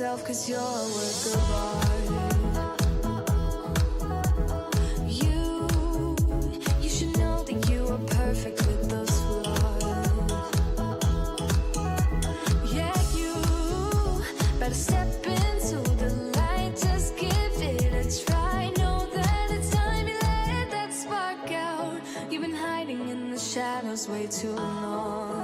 yourself, 'cause you're a work of art. You should know that you are perfect with those flaws. Yeah, you better step into the light, just give it a try. Know that it's time you let that spark out. You've been hiding in the shadows way too long.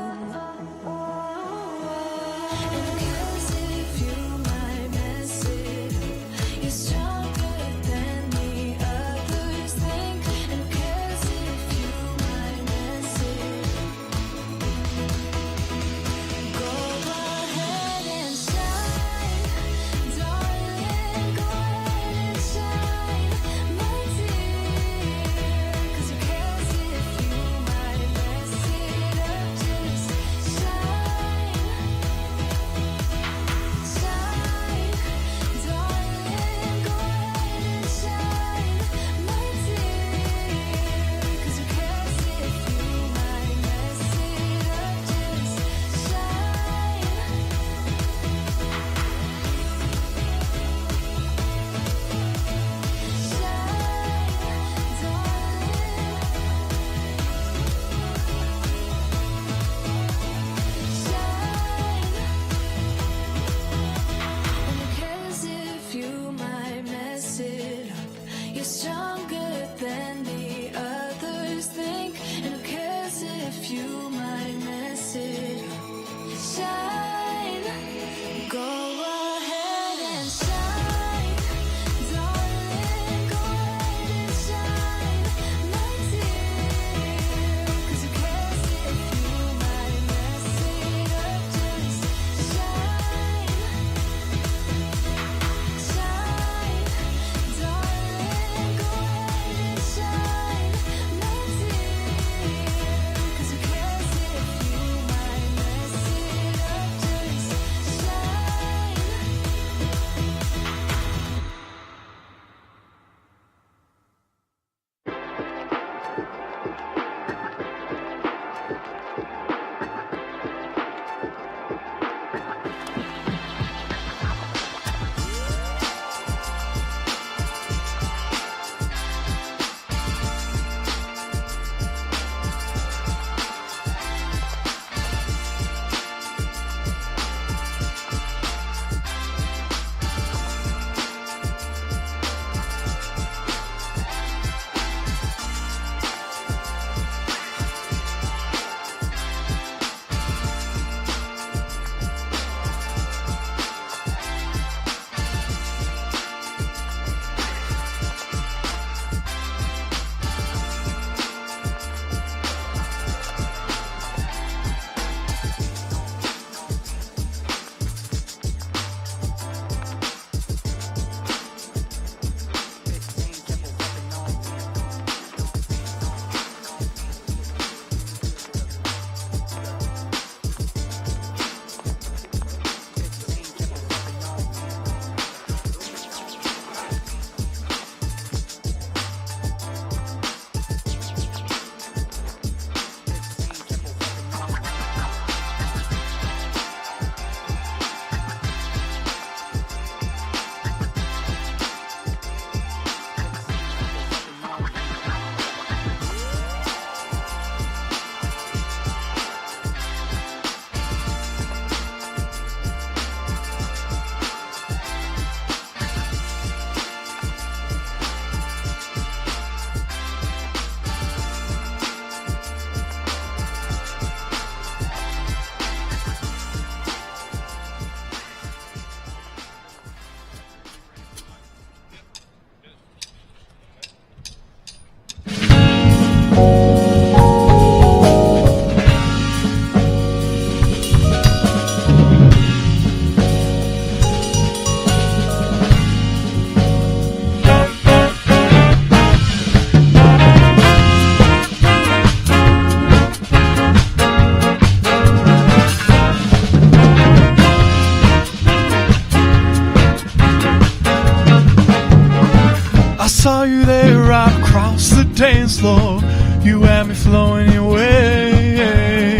saw you there right across the dance floor. You had me flowing your way.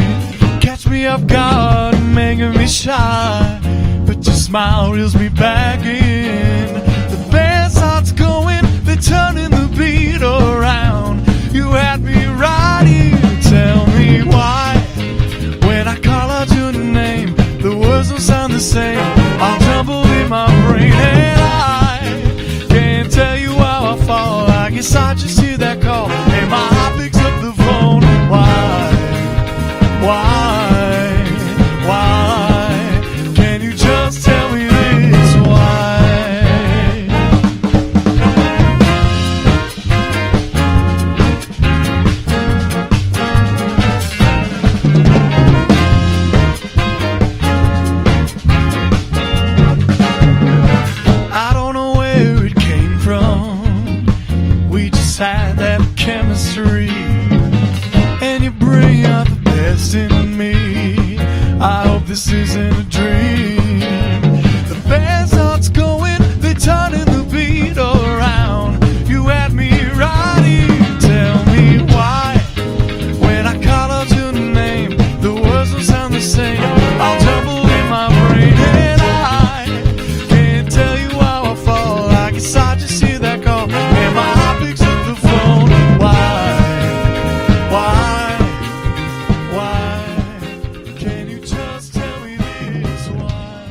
Catch me off guard, making me shy, but just smile reels me back in. The band starts going, they're turning the beat around. You had me right here, tell me why. When I call out your name, the words don't sound the same. I'll jumble in my brain and I can't tell you how I fall. I guess I just hear that call and my heart picks up the phone. Why? Can you just tell me this? Why? I don't know where it came from. We just had that chemistry, and you bring out the best in me. I hope this isn't a dream. The band starts going, they're turning the beat around. You had me right here, tell me why. When I call out your name, the words don't sound the same. I'll jumble in my brain and I can't tell you how I fall. I guess I just hear that call and my heart picks up the phone. Why? Can you just tell me this? Why?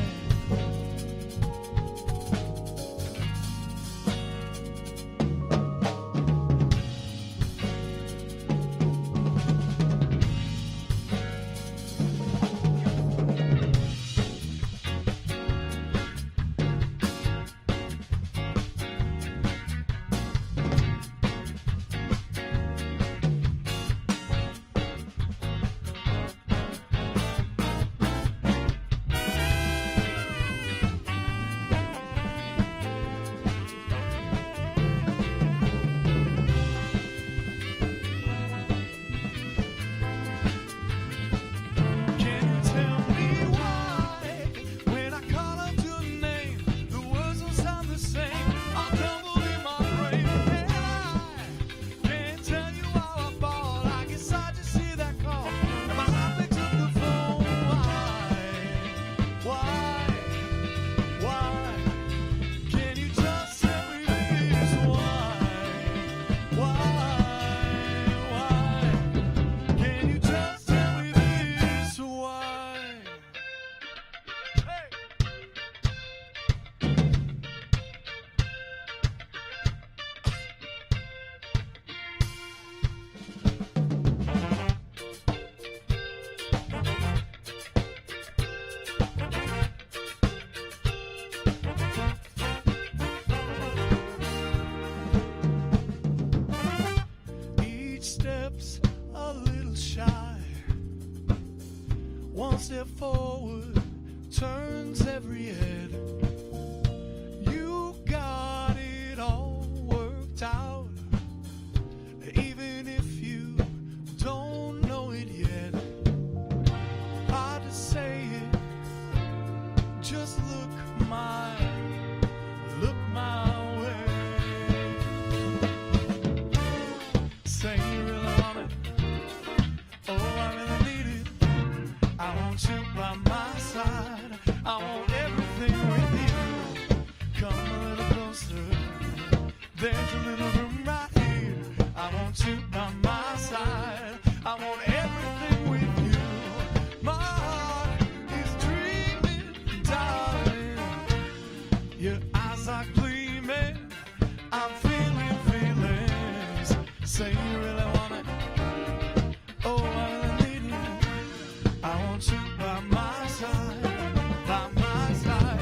Can you tell me why? When I call out your name, the words don't sound the same. I'll double in my brain and I can't tell you how I fall. I guess I just hear that call and my heart picks up the phone. Why? Can you just tell me this? Why? Can you just tell me this? Why? Hey! Each step's a little shy. One step forward turns every head. You got it all worked out, even if you don't know it yet. Hard to say it, just look my way. Say you really want it. Oh, I really need it. I want you by my side. I want everything with you. Come a little closer. There's a little room right here. I want you by my side. I want everything with you. My heart is dreaming, darling. Your eyes are gleaming. I'm feeling feelings. Say you really want it. Oh, I really need it. I want you by my side, by my side.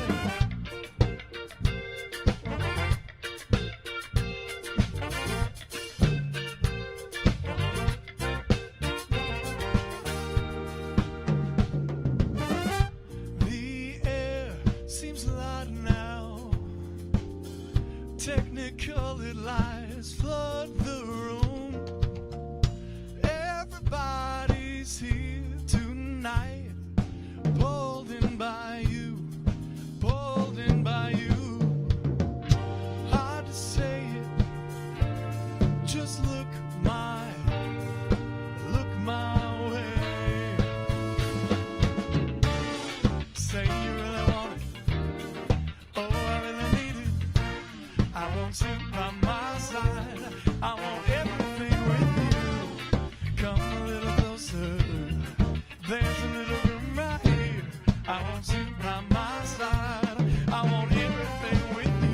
I want you by my side. I want everything with you.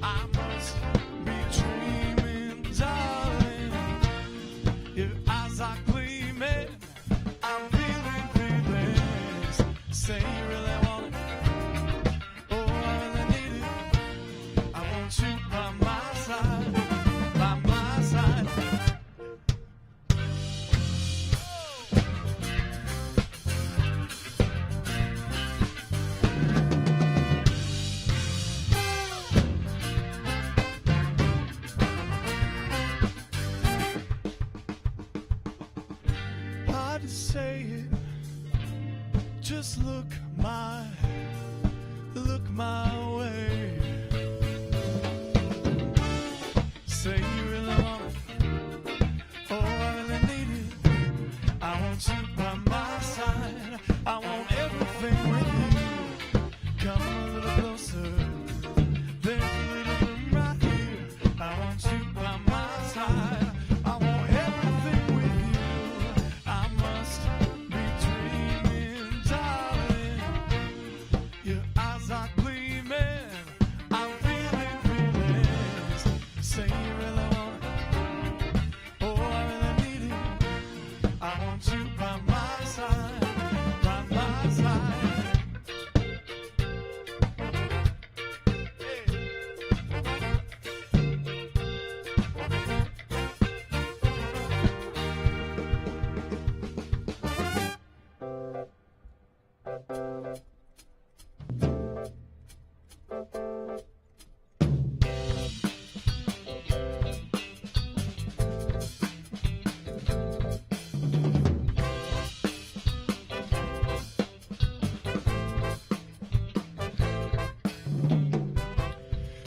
I must be dreaming, darling. Your eyes are gleaming. I'm feeling feelings. Say you really want it. Oh, I really need it. I want you by my side. By my side. Hard to say it. Just look my way. Say you really want it. Oh, I really need it. I want you by my side. I want everything with you. Come a little closer. There's a little room right here. I want you by my side. I want everything with you. I must be dreaming, darling. Your eyes are gleaming. I'm feeling feelings. Say you really want it. Oh, I really need it. I want you by my side. By my side.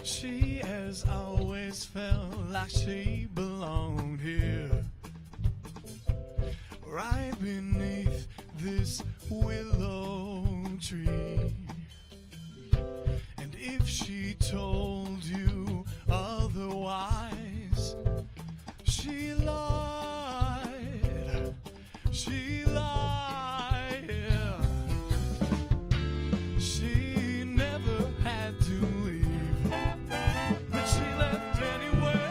She has always felt like she belonged here, right beneath this willow tree. And if she told you otherwise, she lied. She lied. She never had to leave, but she left anyway.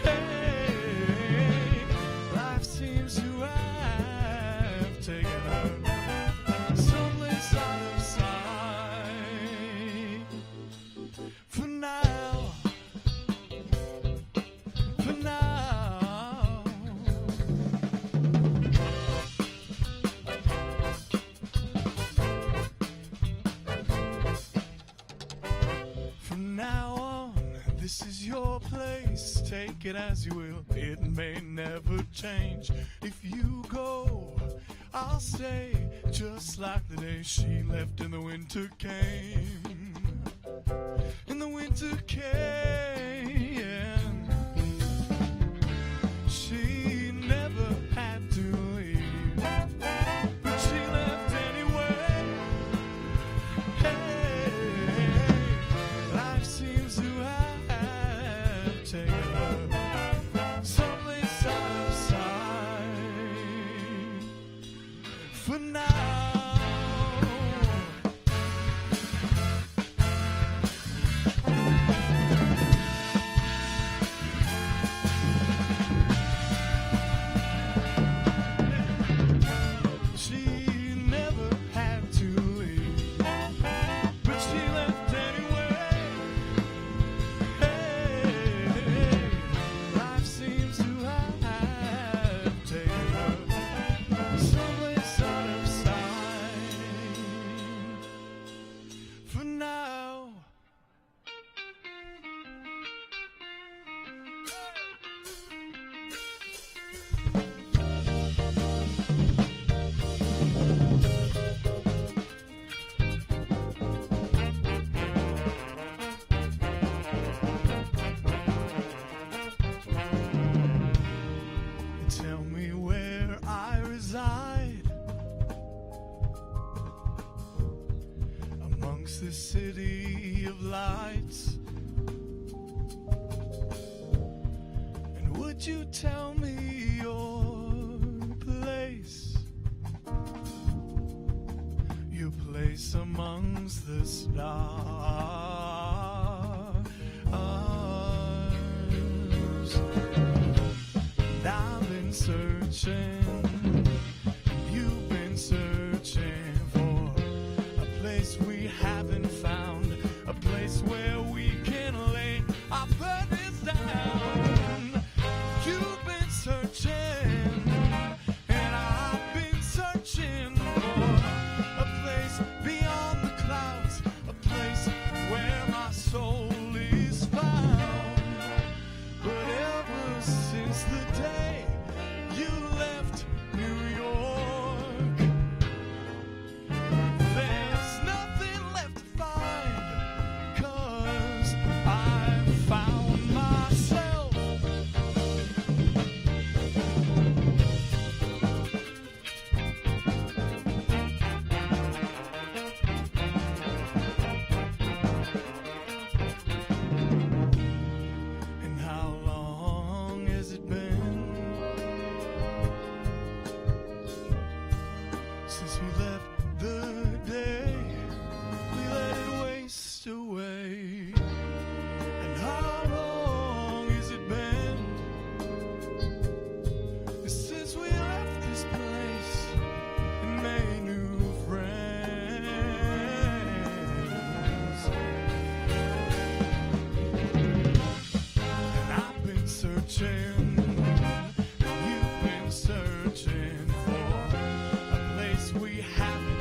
Hey, life seems to have taken her someplace out of sight. For now, for now. From now on, this is your place. Take it as you will. It may never change. If you go, I'll stay. Just like the day she left and the winter came. And the winter came. She never had to leave, but she left anyway. Hey, life seems to have taken her someplace out of sight. For now. She never had to leave, but she left anyway. Hey, life seems to have taken her someplace out of sight. For now. Tell me where I reside amongst this city of lights. And would you tell me your place? place amongst the stars. And I've been searching, you've been searching for a place we haven't found, a place where we can lay our burdens down. You've been searching, and I've been searching for a place beyond the clouds, a place where my soul is found. But ever since the day you left New York, there's nothing left to find, 'cause I found myself. And how long has it been since we left the day we let it waste away? And how long has it been since we left this place and made new friends? And I've been searching, and you've been searching for a place we haven't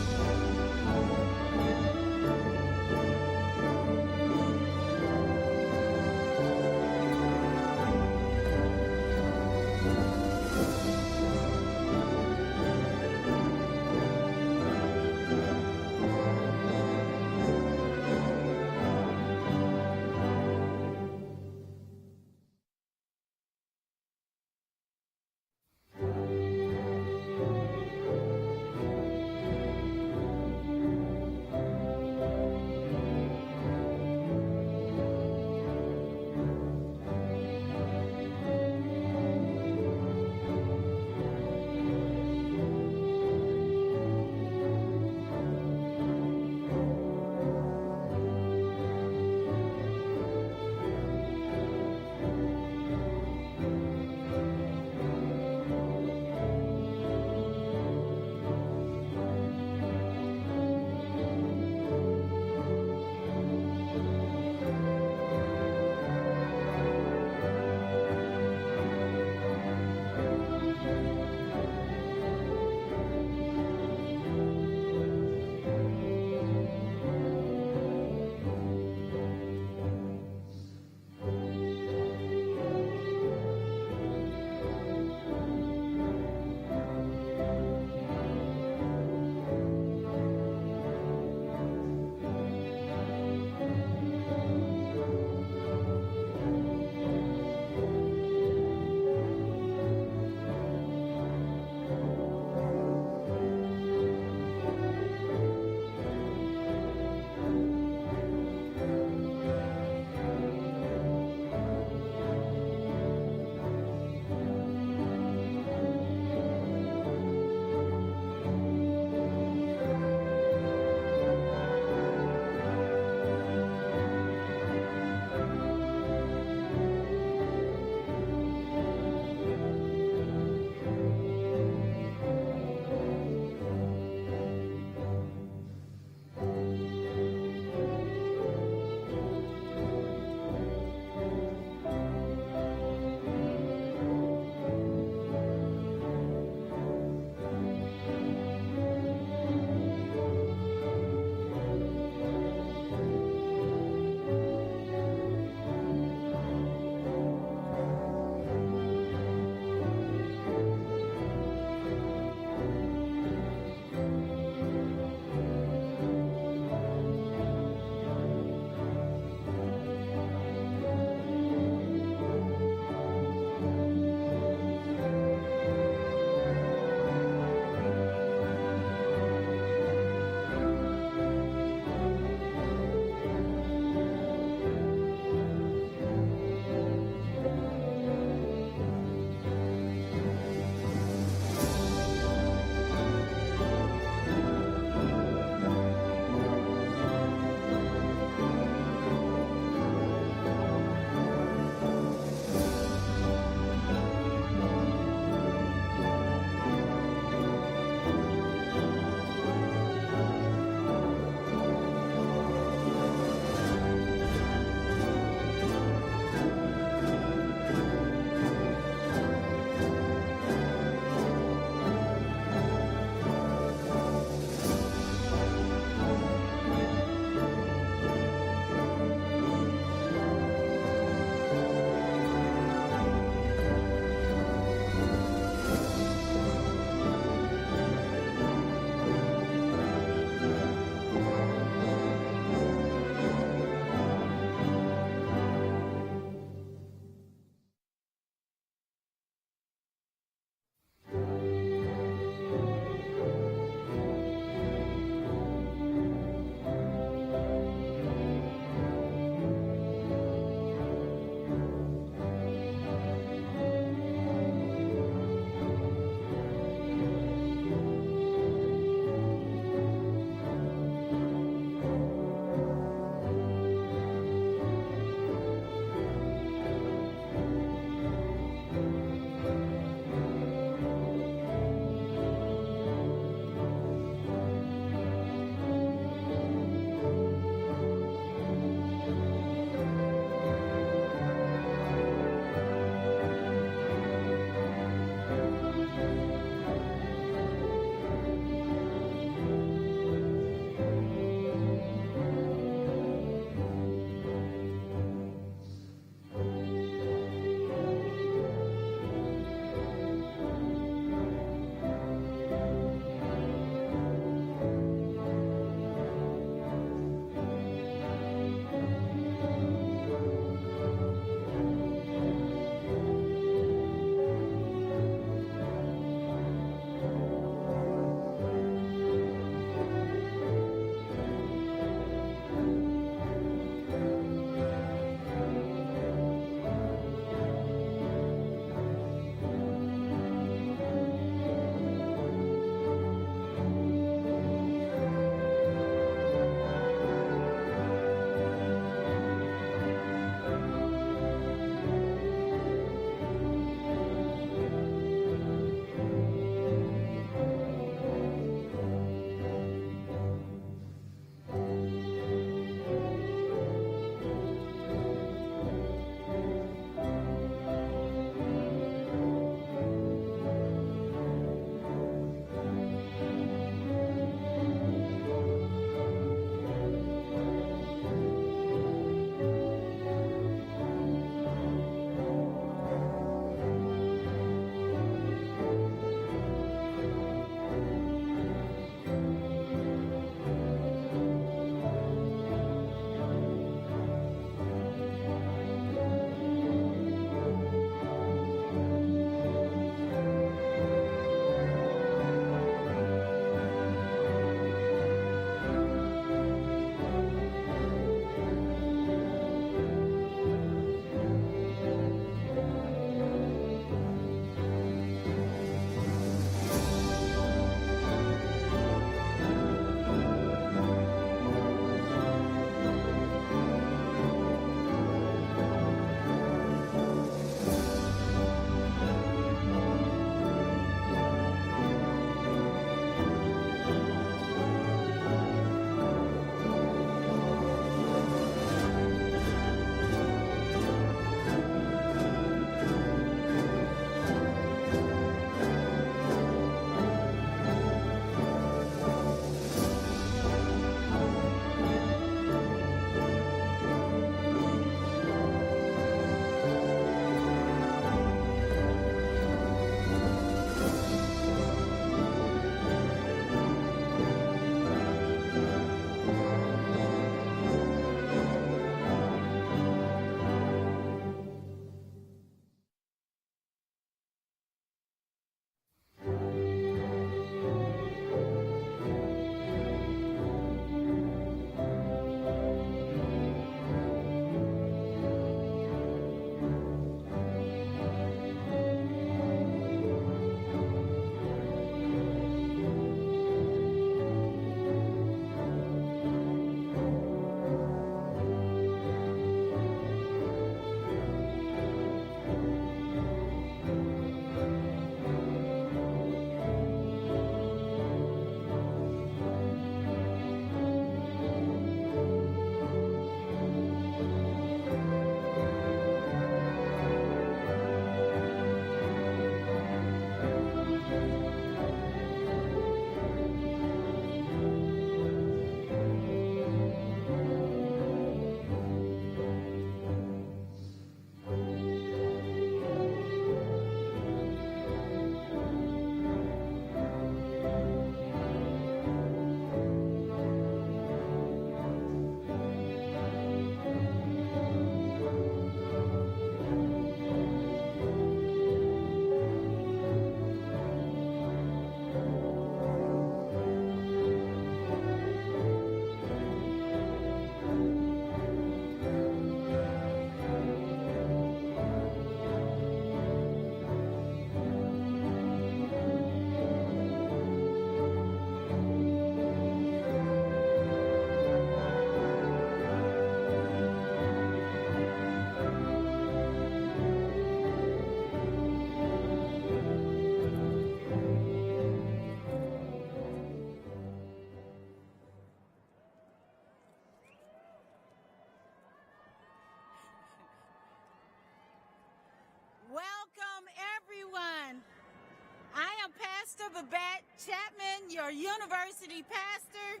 Babette Chapman, your university pastor,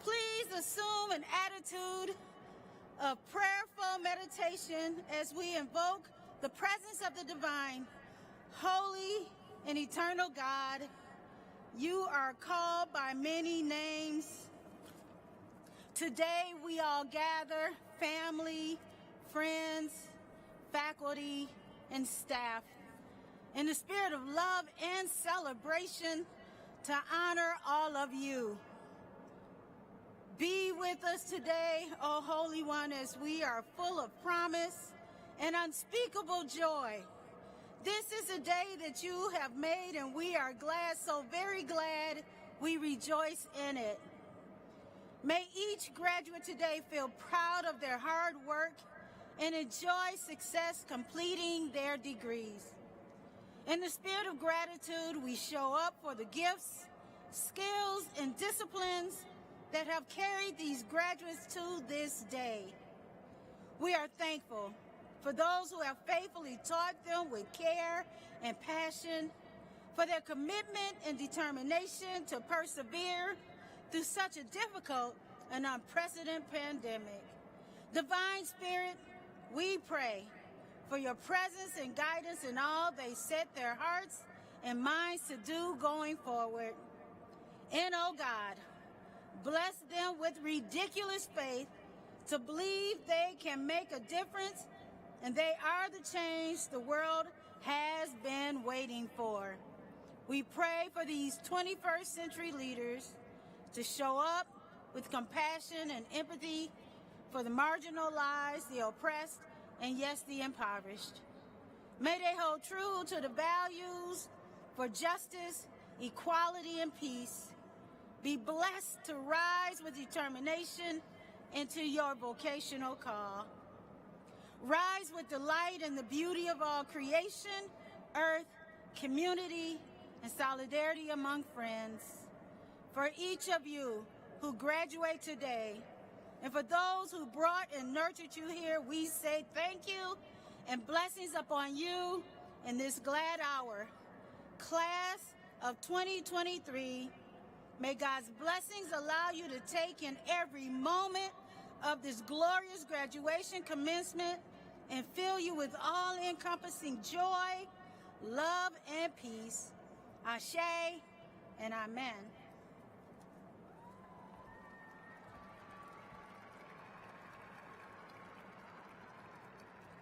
please assume an attitude of prayerful meditation as we invoke the presence of the divine, holy and eternal God. You are called by many names. Today we all gather, family, friends, faculty, and staff, in the spirit of love and celebration to honor all of you. Be with us today, O Holy One, as we are full of promise and unspeakable joy. This is a day that you have made, and we are glad, so very glad we rejoice in it. May each graduate today feel proud of their hard work and enjoy success completing their degrees. In the spirit of gratitude, we show up for the gifts, skills, and disciplines that have carried these graduates to this day. We are thankful for those who have faithfully taught them with care and passion, for their commitment and determination to persevere through such a difficult and unprecedented pandemic. Divine Spirit, we pray for your presence and guidance in all they set their hearts and minds to do going forward. And oh God, bless them with ridiculous faith to believe they can make a difference and they are the change the world has been waiting for. We pray for these 21st century leaders to show up with compassion and empathy for the marginalized, the oppressed, and yes, the impoverished. May they hold true to the values for justice, equality, and peace. Be blessed to rise with determination into your vocational call. Rise with delight in the beauty of all creation, earth, community, and solidarity among friends. For each of you who graduate today, and for those who brought and nurtured you here, we say thank you and blessings upon you in this glad hour. Class of 2023, may God's blessings allow you to take in every moment of this glorious graduation commencement and fill you with all-encompassing joy, love, and peace. Ashe and amen.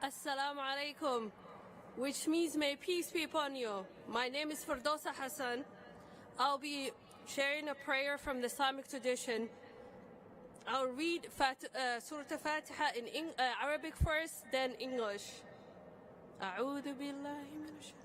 Assalamu alaikum, which means may peace be upon you. My name is Firdausa Hassan. I'll be sharing a prayer from the Islamic tradition. I'll read Surah Al-Fatiha in Arabic first, then English. أعوذ بالله من الشيطان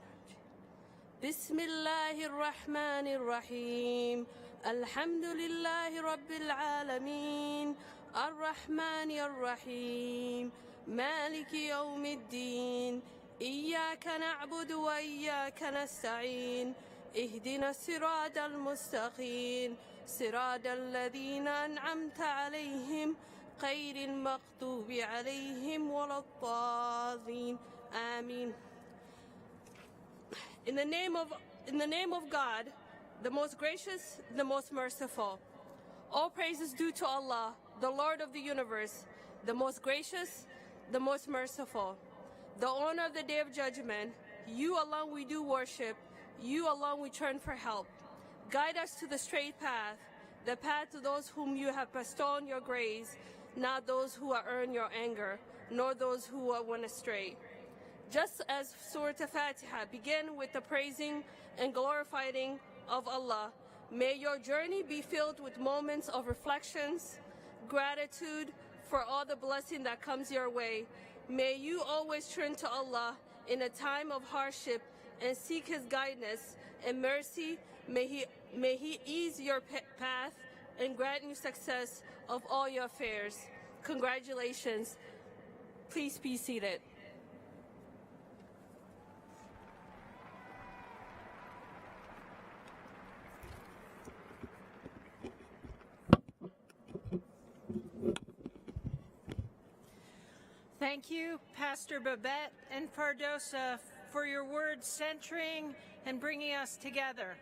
بسم الله الرحمن الرحيم الحمد لله رب العالمين الرحمن الرحيم مالك يوم الدين إياك نعبد وإياك نستعين اهدنا الصراط المستقيم صراط الذين أنعمت عليهم غير المغضوب عليهم ولا الضالين آمين. In the name of God, the most gracious, the most merciful. All praises due to Allah, the Lord of the universe, the most gracious, the most merciful, the owner of the day of judgment. You alone we do worship, you alone we turn for help. Guide us to the straight path, the path to those whom you have bestowed your grace, not those who earn your anger, nor those who went astray. Just as Surah Al-Fatiha begin with the praising and glorifying of Allah, may your journey be filled with moments of reflections, gratitude for all the blessing that comes your way. May you always turn to Allah in a time of hardship and seek His guidance and mercy. May He ease your path and grant you success of all your affairs. Congratulations. Please be seated. Thank you, Pastor Babette and Firdausa, for your words centering and bringing us together.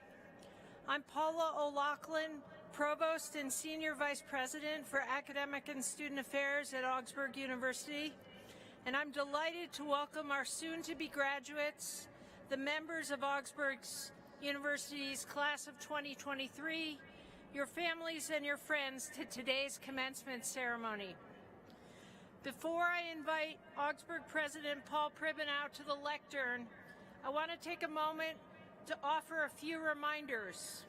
I'm Paula O'Loughlin, Provost and Senior Vice President for Academic and Student Affairs at Augsburg University, and I'm delighted to welcome our soon-to-be graduates, the members of Augsburg University's class of 2023, your families and your friends to today's commencement ceremony. Before I invite Augsburg President Paul Pribben out to the lectern, I want to take a moment to offer a few reminders.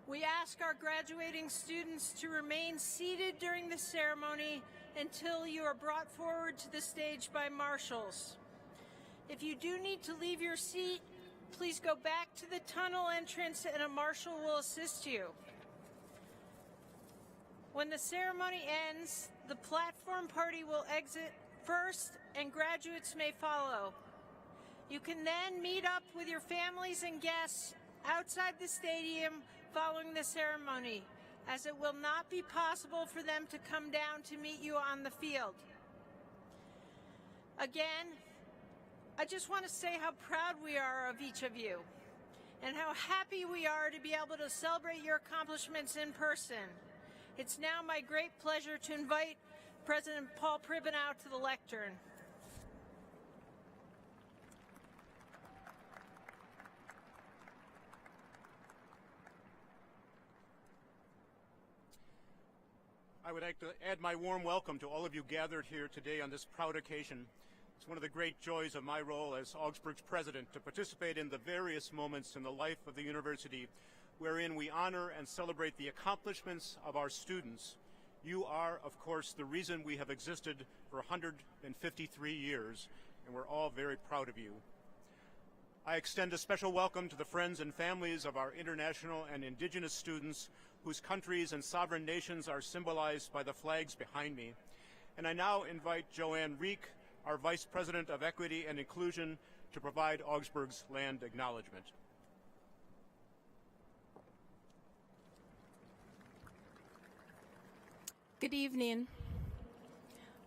We ask our graduating students to remain seated during the ceremony until you are brought forward to the stage by marshals. If you do need to leave your seat, please go back to the tunnel entrance and a marshal will assist you. When the ceremony ends, the platform party will exit first and graduates may follow. You can then meet up with your families and guests outside the stadium following the ceremony, as it will not be possible for them to come down to meet you on the field. Again, I just want to say how proud we are of each of you and how happy we are to be able to celebrate your accomplishments in person. It's now my great pleasure to invite President Paul Pribben out to the lectern. I would like to add my warm welcome to all of you gathered here today on this proud occasion. It's one of the great joys of my role as Augsburg's president to participate in the various moments in the life of the university wherein we honor and celebrate the accomplishments of our students. You are, of course, the reason we have existed for 153 years, and we're all very proud of you. I extend a special welcome to the friends and families of our international and indigenous students whose countries and sovereign nations are symbolized by the flags behind me. And I now invite Joanne Reek, our Vice President of Equity and Inclusion, to provide Augsburg's land acknowledgement. Good evening.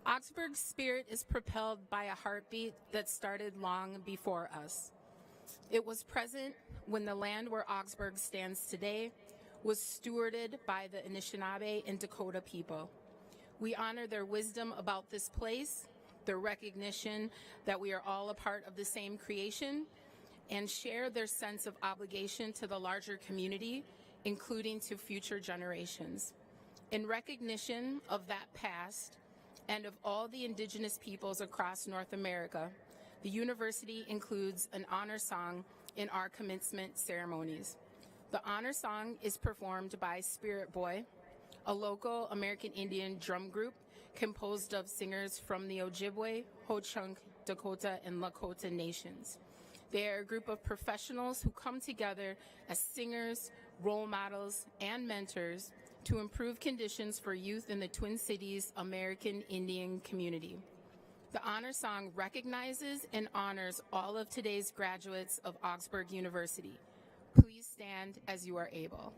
Augsburg's spirit is propelled by a heartbeat that started long before us. It was present when the land where Augsburg stands today was stewarded by the Anishinaabe and Dakota people. We honor their wisdom about this place, their recognition that we are all a part of the same creation, and share their sense of obligation to the larger community, including to future generations. In recognition of that past and of all the indigenous peoples across North America, the university includes an honor song in our commencement ceremonies. The honor song is performed by Spirit Boy, a local American Indian drum group composed of singers from the Ojibwe, Ho-Chunk, Dakota, and Lakota nations. They are a group of professionals who come together as singers, role models, and mentors to improve conditions for youth in the Twin Cities American Indian community. The honor song recognizes and honors all of today's graduates of Augsburg University. Please stand as you are able.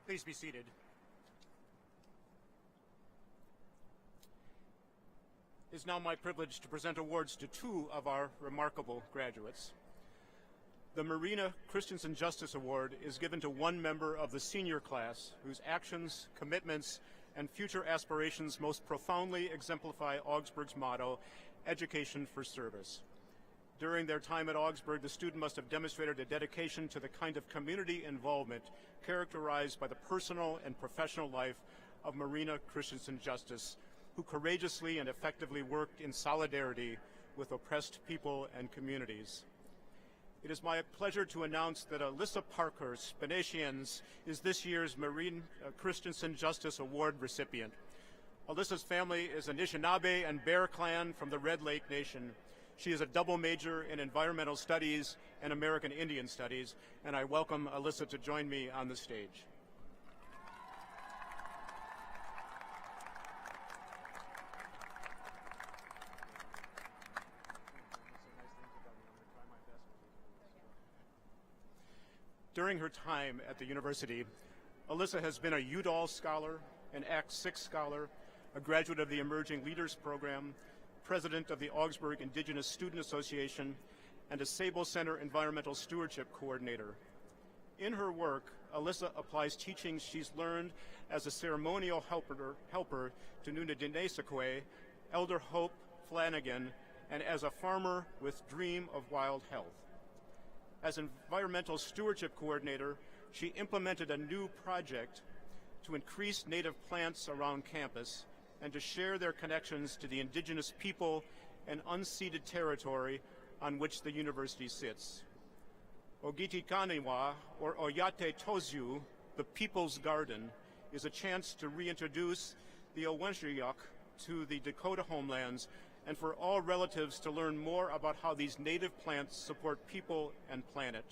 Please be seated. It is now my privilege to present awards to two of our remarkable graduates. The Marina Christensen Justice Award is given to one member of the senior class whose actions, commitments, and future aspirations most profoundly exemplify Augsburg's motto, education for service. During their time at Augsburg, the student must have demonstrated a dedication to the kind of community involvement characterized by the personal and professional life of Marina Christensen Justice, who courageously and effectively worked in solidarity with oppressed people and communities. It is my pleasure to announce that Alyssa Parkhurst, Benetians, is this year's Marina Christensen Justice Award recipient. Alyssa's family is Anishinaabe and Bear Clan from the Red Lake Nation. She is a double major in environmental studies and American Indian studies, and I welcome Alyssa to join me on the stage. During her time at the university, Alyssa has been a Udall Scholar, an Act 6 Scholar, a graduate of the Emerging Leaders Program, president of the Augsburg Indigenous Student Association, and a Sable Center Environmental Stewardship Coordinator. In her work, Alyssa applies teachings she's learned as a ceremonial helper to Nuna Dinesakwe, Elder Hope Flanagan, and as a farmer with Dream of Wild Health. As Environmental Stewardship Coordinator, she implemented a new project to increase native plants around campus and to share their connections to the indigenous people and unceded territory on which the university sits. Ogitikaniwa, or Oyate Tozu, the People's Garden, is a chance to reintroduce the Owenshiyuk to the Dakota homelands and for all relatives to learn more about how these native plants support people and planet.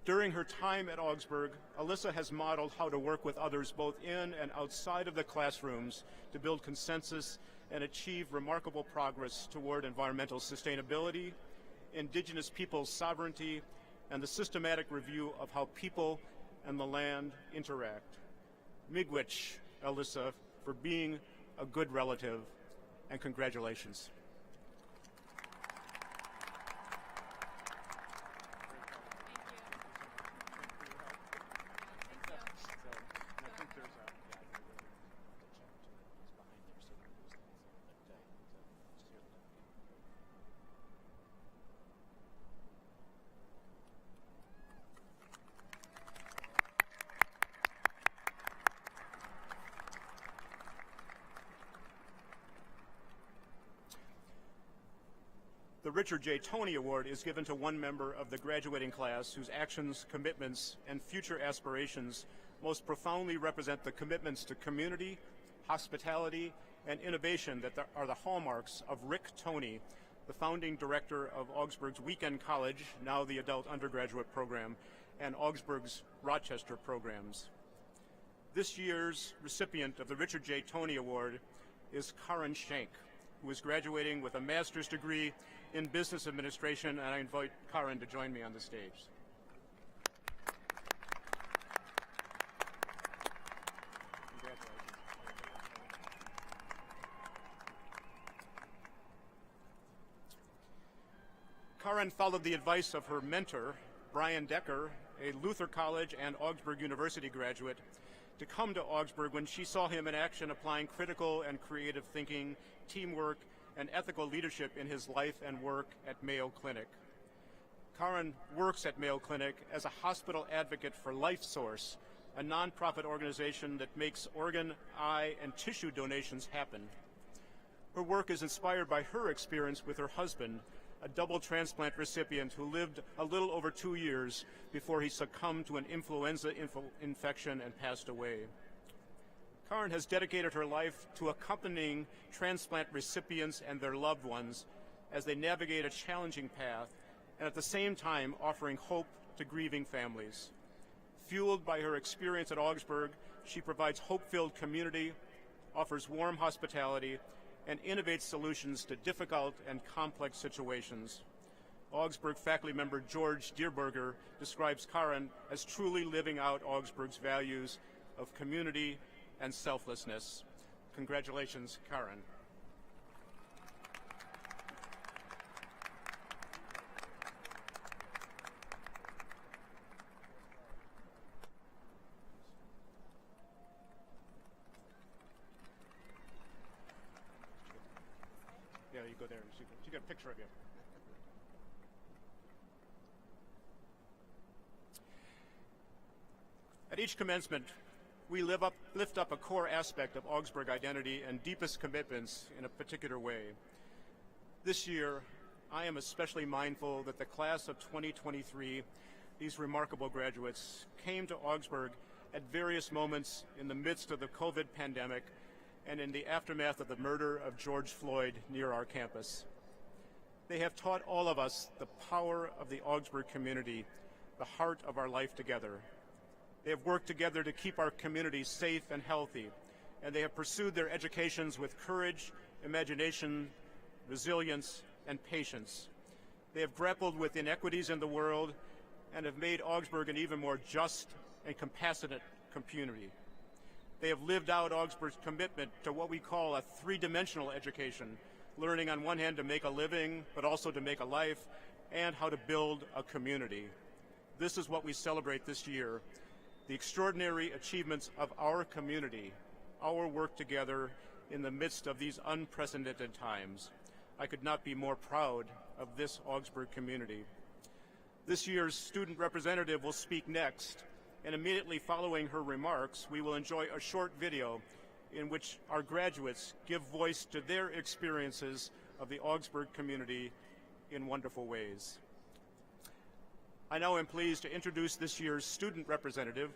During her time at Augsburg, Alyssa has modeled how to work with others both in and outside of the classrooms to build consensus and achieve remarkable progress toward environmental sustainability, indigenous peoples' sovereignty, and the systematic review of how people and the land interact. Miigwech, Alyssa, for being a good relative, and congratulations. The Richard J. Toney Award is given to one member of the graduating class whose actions, commitments, and future aspirations most profoundly represent the commitments to community, hospitality, and innovation that are the hallmarks of Rick Toney, the founding director of Augsburg's Weekend College, now the adult undergraduate program, and Augsburg's Rochester programs. This year's recipient of the Richard J. Toney Award is Karen Schenk, who is graduating with a master's degree in business administration, and I invite Karen to join me on the stage. Congratulations. Karen followed the advice of her mentor, Brian Decker, a Luther College and Augsburg University graduate, to come to Augsburg when she saw him in action applying critical and creative thinking, teamwork, and ethical leadership in his life and work at Mayo Clinic. Karen works at Mayo Clinic as a hospital advocate for Life Source, a nonprofit organization that makes organ, eye, and tissue donations happen. Her work is inspired by her experience with her husband, a double transplant recipient who lived a little over 2 years before he succumbed to an influenza infection and passed away. Karen has dedicated her life to accompanying transplant recipients and their loved ones as they navigate a challenging path, and at the same time offering hope to grieving families. Fueled by her experience at Augsburg, she provides hope-filled community, offers warm hospitality, and innovates solutions to difficult and complex situations. Augsburg faculty member George Dierberger describes Karen as truly living out Augsburg's values of community and selflessness. Congratulations, Karen. Yeah, you go there. She got a picture of you. At each commencement, we lift up a core aspect of Augsburg identity and deepest commitments in a particular way. This year, I am especially mindful that the class of 2023, these remarkable graduates, came to Augsburg at various moments in the midst of the COVID pandemic and in the aftermath of the murder of George Floyd near our campus. They have taught all of us the power of the Augsburg community, the heart of our life together. They have worked together to keep our community safe and healthy, and they have pursued their educations with courage, imagination, resilience, and patience. They have grappled with inequities in the world and have made Augsburg an even more just and compassionate community. They have lived out Augsburg's commitment to what we call a three-dimensional education, learning on one hand to make a living, but also to make a life, and how to build a community. This is what we celebrate this year, the extraordinary achievements of our community, our work together in the midst of these unprecedented times. I could not be more proud of this Augsburg community. This year's student representative will speak next, and immediately following her remarks, we will enjoy a short video in which our graduates give voice to their experiences of the Augsburg community in wonderful ways. I now am pleased to introduce this year's student representative,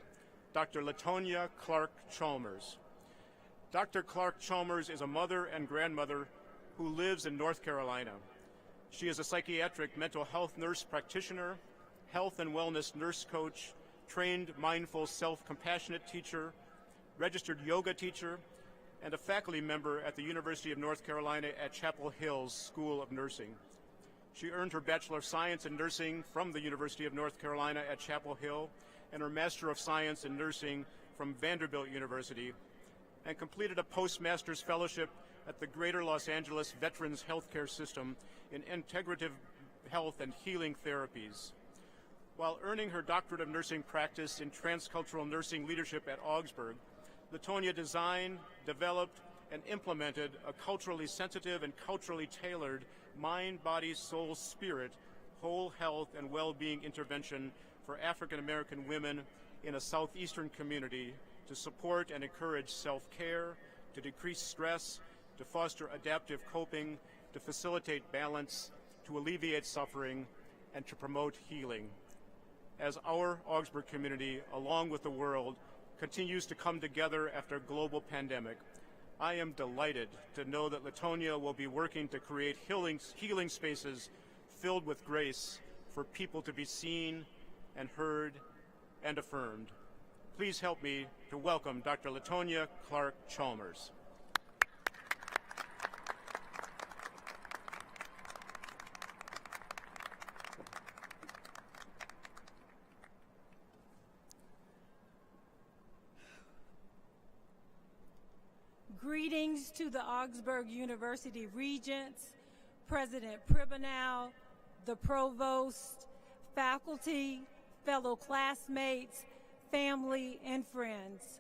Dr. Latonia Clark-Chalmers. Dr. Clark-Chalmers is a mother and grandmother who lives in North Carolina. She is a psychiatric mental health nurse practitioner, health and wellness nurse coach, trained mindful self-compassionate teacher, registered yoga teacher, and a faculty member at the University of North Carolina at Chapel Hill's School of Nursing. She earned her Bachelor of Science in Nursing from the University of North Carolina at Chapel Hill and her Master of Science in Nursing from Vanderbilt University, and completed a Postmaster's Fellowship at the Greater Los Angeles Veterans Healthcare System in Integrative Health and Healing Therapies. While earning her Doctorate of Nursing Practice in Transcultural Nursing Leadership at Augsburg, Latonia designed, developed, and implemented a culturally sensitive and culturally tailored mind, body, soul, spirit, whole health, and well-being intervention for African American women in a southeastern community to support and encourage self-care, to decrease stress, to foster adaptive coping, to facilitate balance, to alleviate suffering, and to promote healing. As our Augsburg community, along with the world, continues to come together after a global pandemic, I am delighted to know that Latonia will be working to create healing spaces filled with grace for people to be seen and heard and affirmed. Please help me to welcome Dr. Latonia Clark-Chalmers. Greetings to the Augsburg University Regents, President Pribanow, the Provost, faculty, fellow classmates, family, and friends.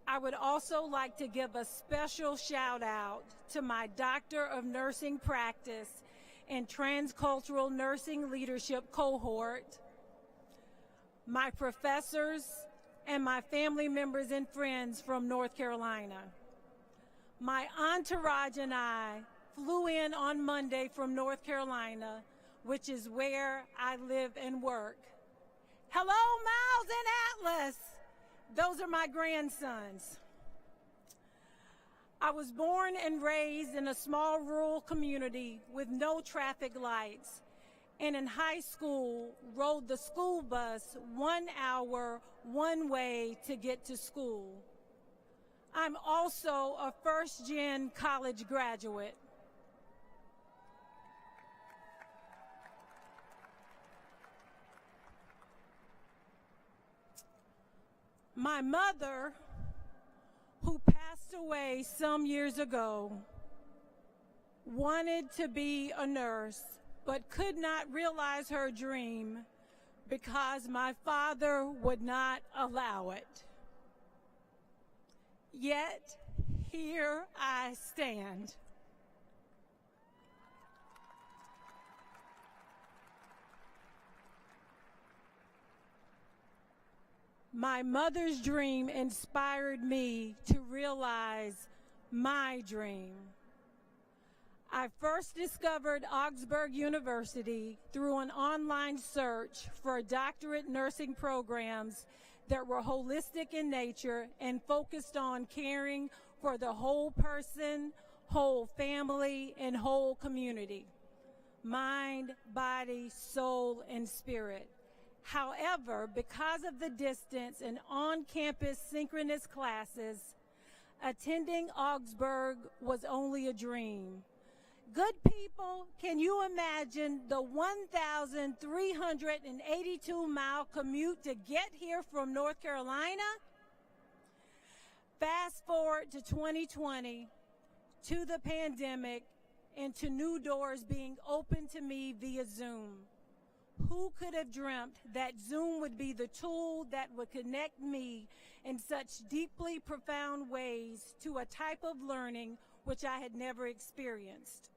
I would also like to give a special shout out to my Doctor of Nursing Practice and Transcultural Nursing Leadership cohort, my professors, and my family members and friends from North Carolina. My entourage and I flew in on Monday from North Carolina, which is where I live and work. Hello, Miles and Atlas. Those are my grandsons. I was born and raised in a small rural community with no traffic lights, and in high school rode the school bus 1 hour one way to get to school. I'm also a first-gen college graduate. My mother, who passed away some years ago, wanted to be a nurse, but could not realize her dream because my father would not allow it. Yet, here I stand. My mother's dream inspired me to realize my dream. I first discovered Augsburg University through an online search for doctorate nursing programs that were holistic in nature and focused on caring for the whole person, whole family, and whole community. Mind, body, soul, and spirit. However, because of the distance and on-campus synchronous classes, attending Augsburg was only a dream. Good people, can you imagine the 1,382-mile commute to get here from North Carolina? Fast forward to 2020, to the pandemic, and to new doors being opened to me via Zoom. Who could have dreamt that Zoom would be the tool that would connect me in such deeply profound ways to a type of learning which I had never experienced?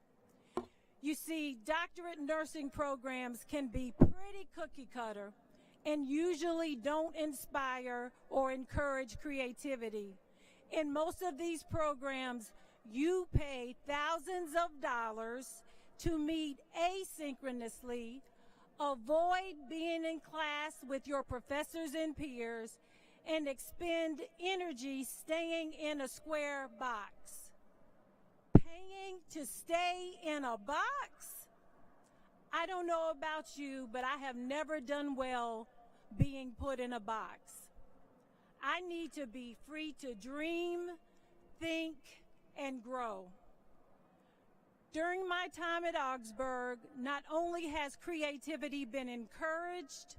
You see, doctorate nursing programs can be pretty cookie cutter and usually don't inspire or encourage creativity. In most of these programs, you pay thousands of dollars to meet asynchronously, avoid being in class with your professors and peers, and expend energy staying in a square box. Paying to stay in a box? I don't know about you, but I have never done well being put in a box. I need to be free to dream, think, and grow. During my time at Augsburg, not only has creativity been encouraged,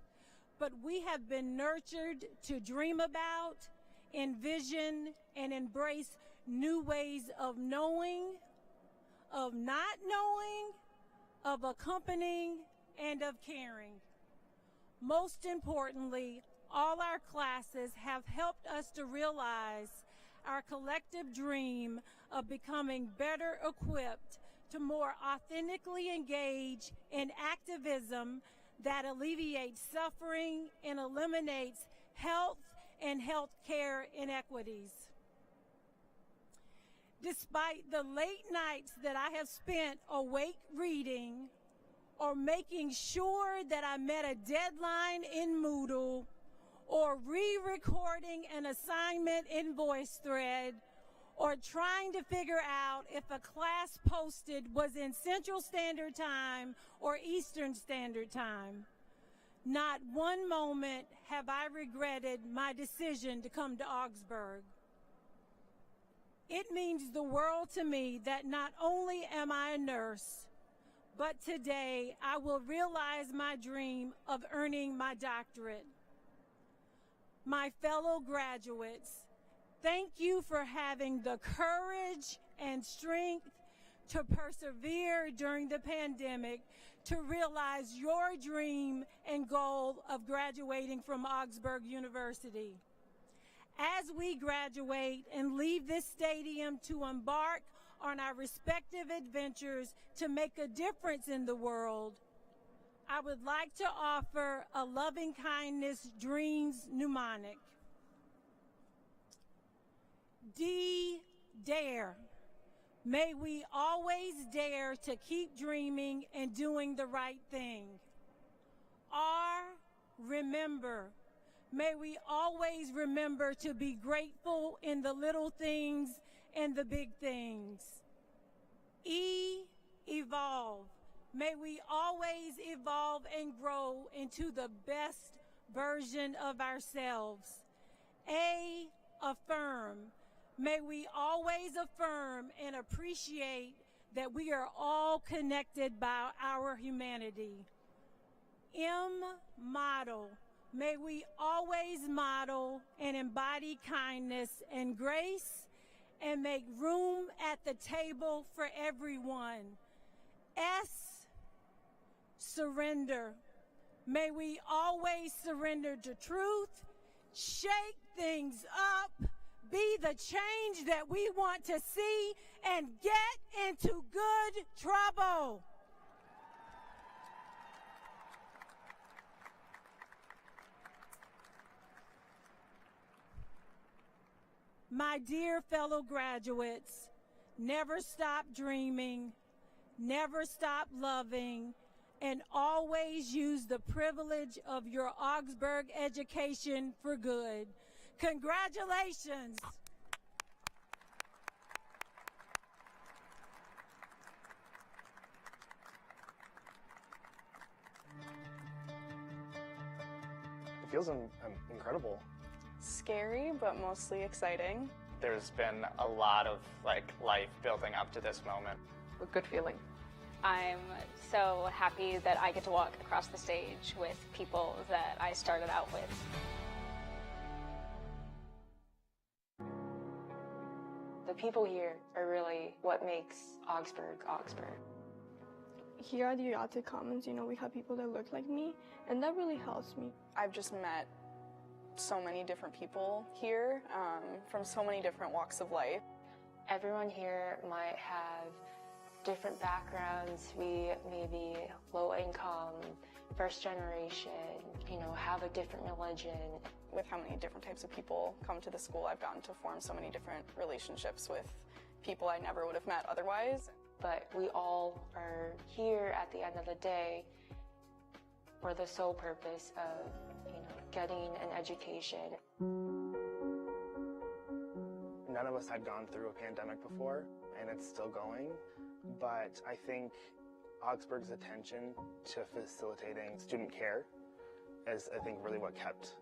but we have been nurtured to dream about, envision, and embrace new ways of knowing, of not knowing, of accompanying, and of caring. Most importantly, all our classes have helped us to realize our collective dream of becoming better equipped to more authentically engage in activism that alleviates suffering and eliminates health and healthcare inequities. Despite the late nights that I have spent awake reading or making sure that I met a deadline in Moodle or re-recording an assignment in VoiceThread, or trying to figure out if a class posted was in Central Standard Time or Eastern Standard Time, not one moment have I regretted my decision to come to Augsburg. It means the world to me that not only am I a nurse, but today I will realize my dream of earning my doctorate. My fellow graduates, thank you for having the courage and strength to persevere during the pandemic to realize your dream and goal of graduating from Augsburg University. As we graduate and leave this stadium to embark on our respective adventures to make a difference in the world, I would like to offer a loving kindness dreams mnemonic. Dare. May we always dare to keep dreaming and doing the right thing. Remember. May we always remember to be grateful in the little things and the big things. Evolve. May we always evolve and grow into the best version of ourselves. Affirm. May we always affirm and appreciate that we are all connected by our humanity. Model. May we always model and and embody kindness and grace and make room at the table for everyone. S, surrender. May we always surrender to truth, shake things up, be the change that we want to see, and get into good trouble. My dear fellow graduates, never stop dreaming, never stop loving, and always use the privilege of your Augsburg education for good. Congratulations. It feels incredible. Scary, but mostly exciting. There's been a lot of life building up to this moment. A good feeling. I'm so happy that I get to walk across the stage with people that I started out with. The people here are really what makes Augsburg, Augsburg. Here at the United Commons, we have people that look like me, and that really helps me. I've just met so many different people here from so many different walks of life. Everyone here might have different backgrounds. We may be low income, first generation, have a different religion. With how many different types of people come to the school, I've gotten to form so many different relationships with people I never would have met otherwise. But we all are here at the end of the day for the sole purpose of, getting an education. None of us had gone through a pandemic before, and it's still going. But I think Augsburg's attention to facilitating student care is, I think, really what kept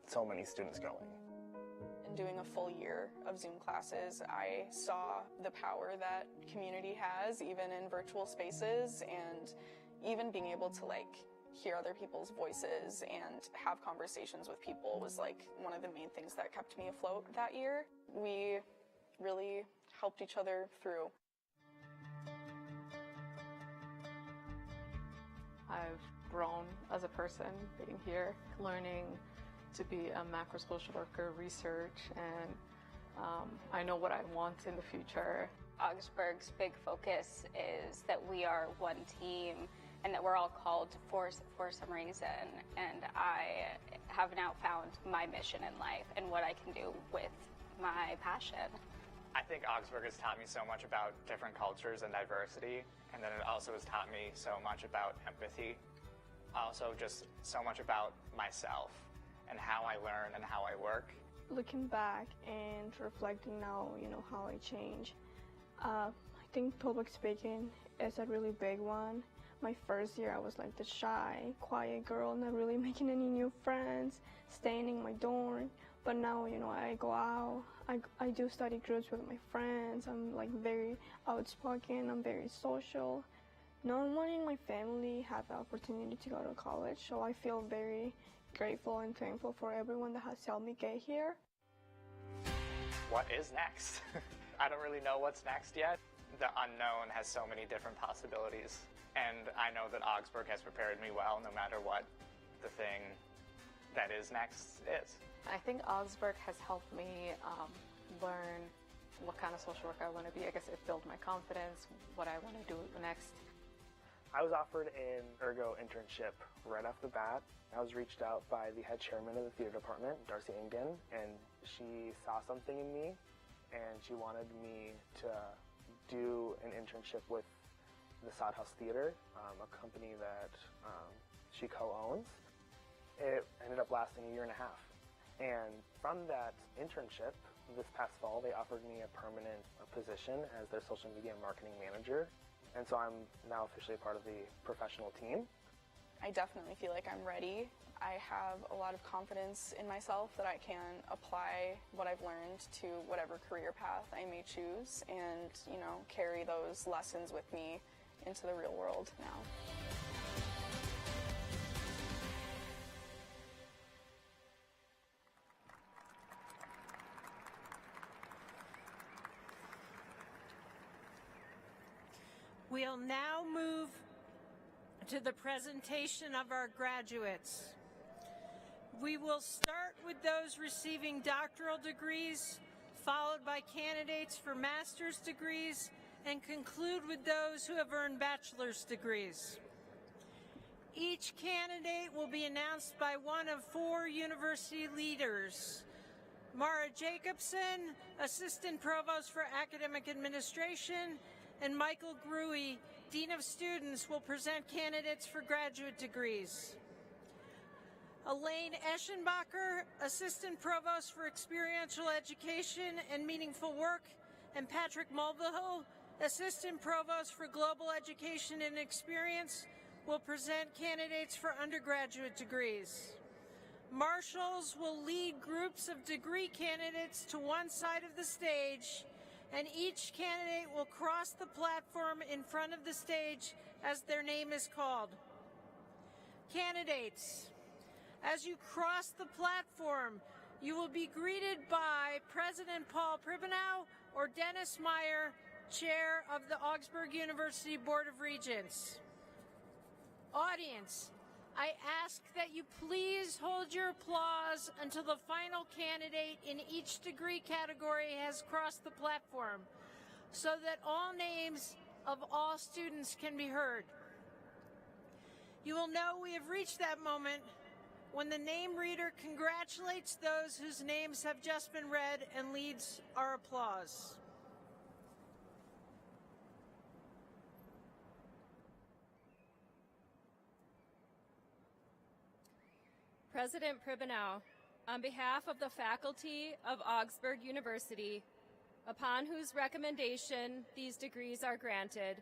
so many students going. In doing a full year of Zoom classes, I saw the power that community has, even in virtual spaces, and even being able to hear other people's voices and have conversations with people was one of the main things that kept me afloat that year. We really helped each other through. I've grown as a person being here, learning to be a macro social worker, research, and I know what I want in the future. Augsburg's big focus is that we are one team and that we're all called for some reason. And I have now found my mission in life and what I can do with my passion. I think Augsburg has taught me so much about different cultures and diversity, and then it also has taught me so much about empathy. Also just so much about myself and how I learn and how I work. Looking back and reflecting now, how I change, I think public speaking is a really big one. My first year, I was the shy, quiet girl, not really making any new friends, staying in my dorm. But now, I go out, I do study groups with my friends. I'm very outspoken, I'm very social. No one in my family had the opportunity to go to college, so I feel very grateful and thankful for everyone that has helped me get here. What is next? I don't really know what's next yet. The unknown has so many different possibilities, and I know that Augsburg has prepared me well no matter what the thing that is next is. I think Augsburg has helped me learn what kind of social worker I want to be. I guess it built my confidence, what I want to do next. I was offered an ergo internship right off the bat. I was reached out by the head chairman of the theater department, Darcy Engen, and she saw something in me, and she wanted me to do an internship with the Sod House Theater, a company that she co-owns. It ended up lasting a year and a half. And from that internship, this past fall, they offered me a permanent position as their social media marketing manager. And so I'm now officially part of the professional team. I definitely feel like I'm ready. I have a lot of confidence in myself that I can apply what I've learned to whatever career path I may choose and, carry those lessons with me into the real world now. We'll now move to the presentation of our graduates. We will start with those receiving doctoral degrees, followed by candidates for master's degrees, and conclude with those who have earned bachelor's degrees. Each candidate will be announced by one of 4 university leaders. Mara Jacobson, Assistant Provost for Academic Administration, and Michael Gruey, Dean of Students, will present candidates for graduate degrees. Elaine Eschenbacher, Assistant Provost for Experiential Education and Meaningful Work, and Patrick Mulvihill, Assistant Provost for Global Education and Experience, will present candidates for undergraduate degrees. Marshals will lead groups of degree candidates to one side of the stage, and each candidate will cross the platform in front of the stage as their name is called. Candidates, as you cross the platform, you will be greeted by President Paul Pribenow or Dennis Meyer, Chair of the Augsburg University Board of Regents. Audience, I ask that you please hold your applause until the final candidate in each degree category has crossed the platform, so that all names of all students can be heard. You will know we have reached that moment when the name reader congratulates those whose names have just been read and leads our applause. President Pribenow, on behalf of the faculty of Augsburg University, upon whose recommendation these degrees are granted,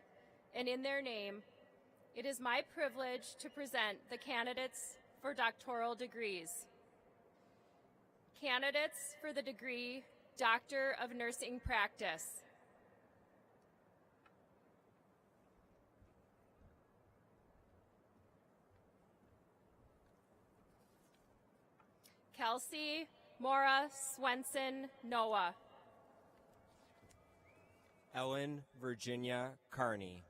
and in their name, it is my privilege to present the candidates for doctoral degrees. Candidates for the degree Doctor of Nursing Practice. Kelsey Mora Swenson Noah. Ellen Virginia Carney.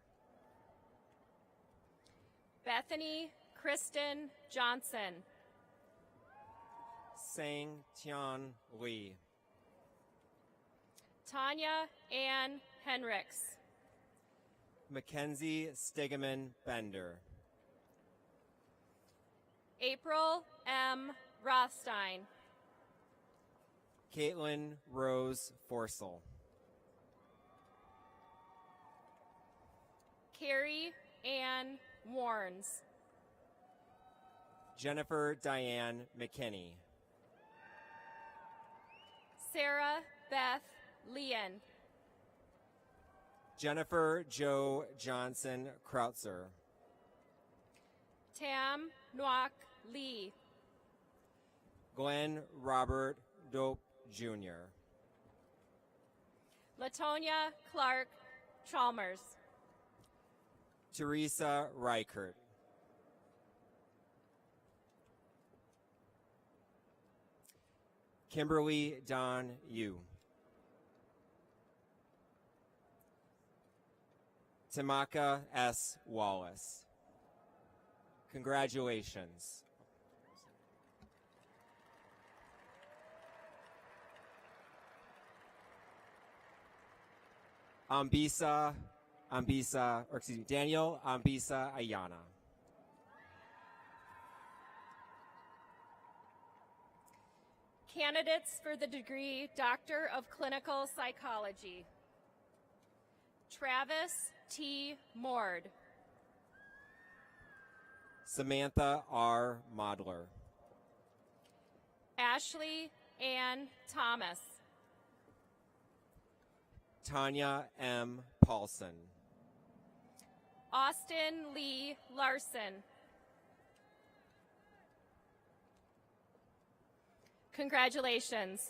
Bethany Kristen Johnson. Sang Tian Lee. Tanya Ann Henricks. Mackenzie Stegeman Bender. April M. Rothstein. Caitlin Rose Forsell. Carrie Ann Warnes. Jennifer Diane McKinney. Sarah Beth Leon. Jennifer Jo Johnson Krautzer. Tam Nguyen Lee. Glenn Robert Dope Jr. Latonia Clark Chalmers. Teresa Reichert. Kimberly Don Yu. Tamaka S. Wallace. Congratulations. Daniel Ambisa Ayana. Candidates for the degree Doctor of Clinical Psychology. Travis T. Mord. Samantha R. Modler. Ashley Ann Thomas. Tanya M. Paulson. Austin Lee Larson. Congratulations.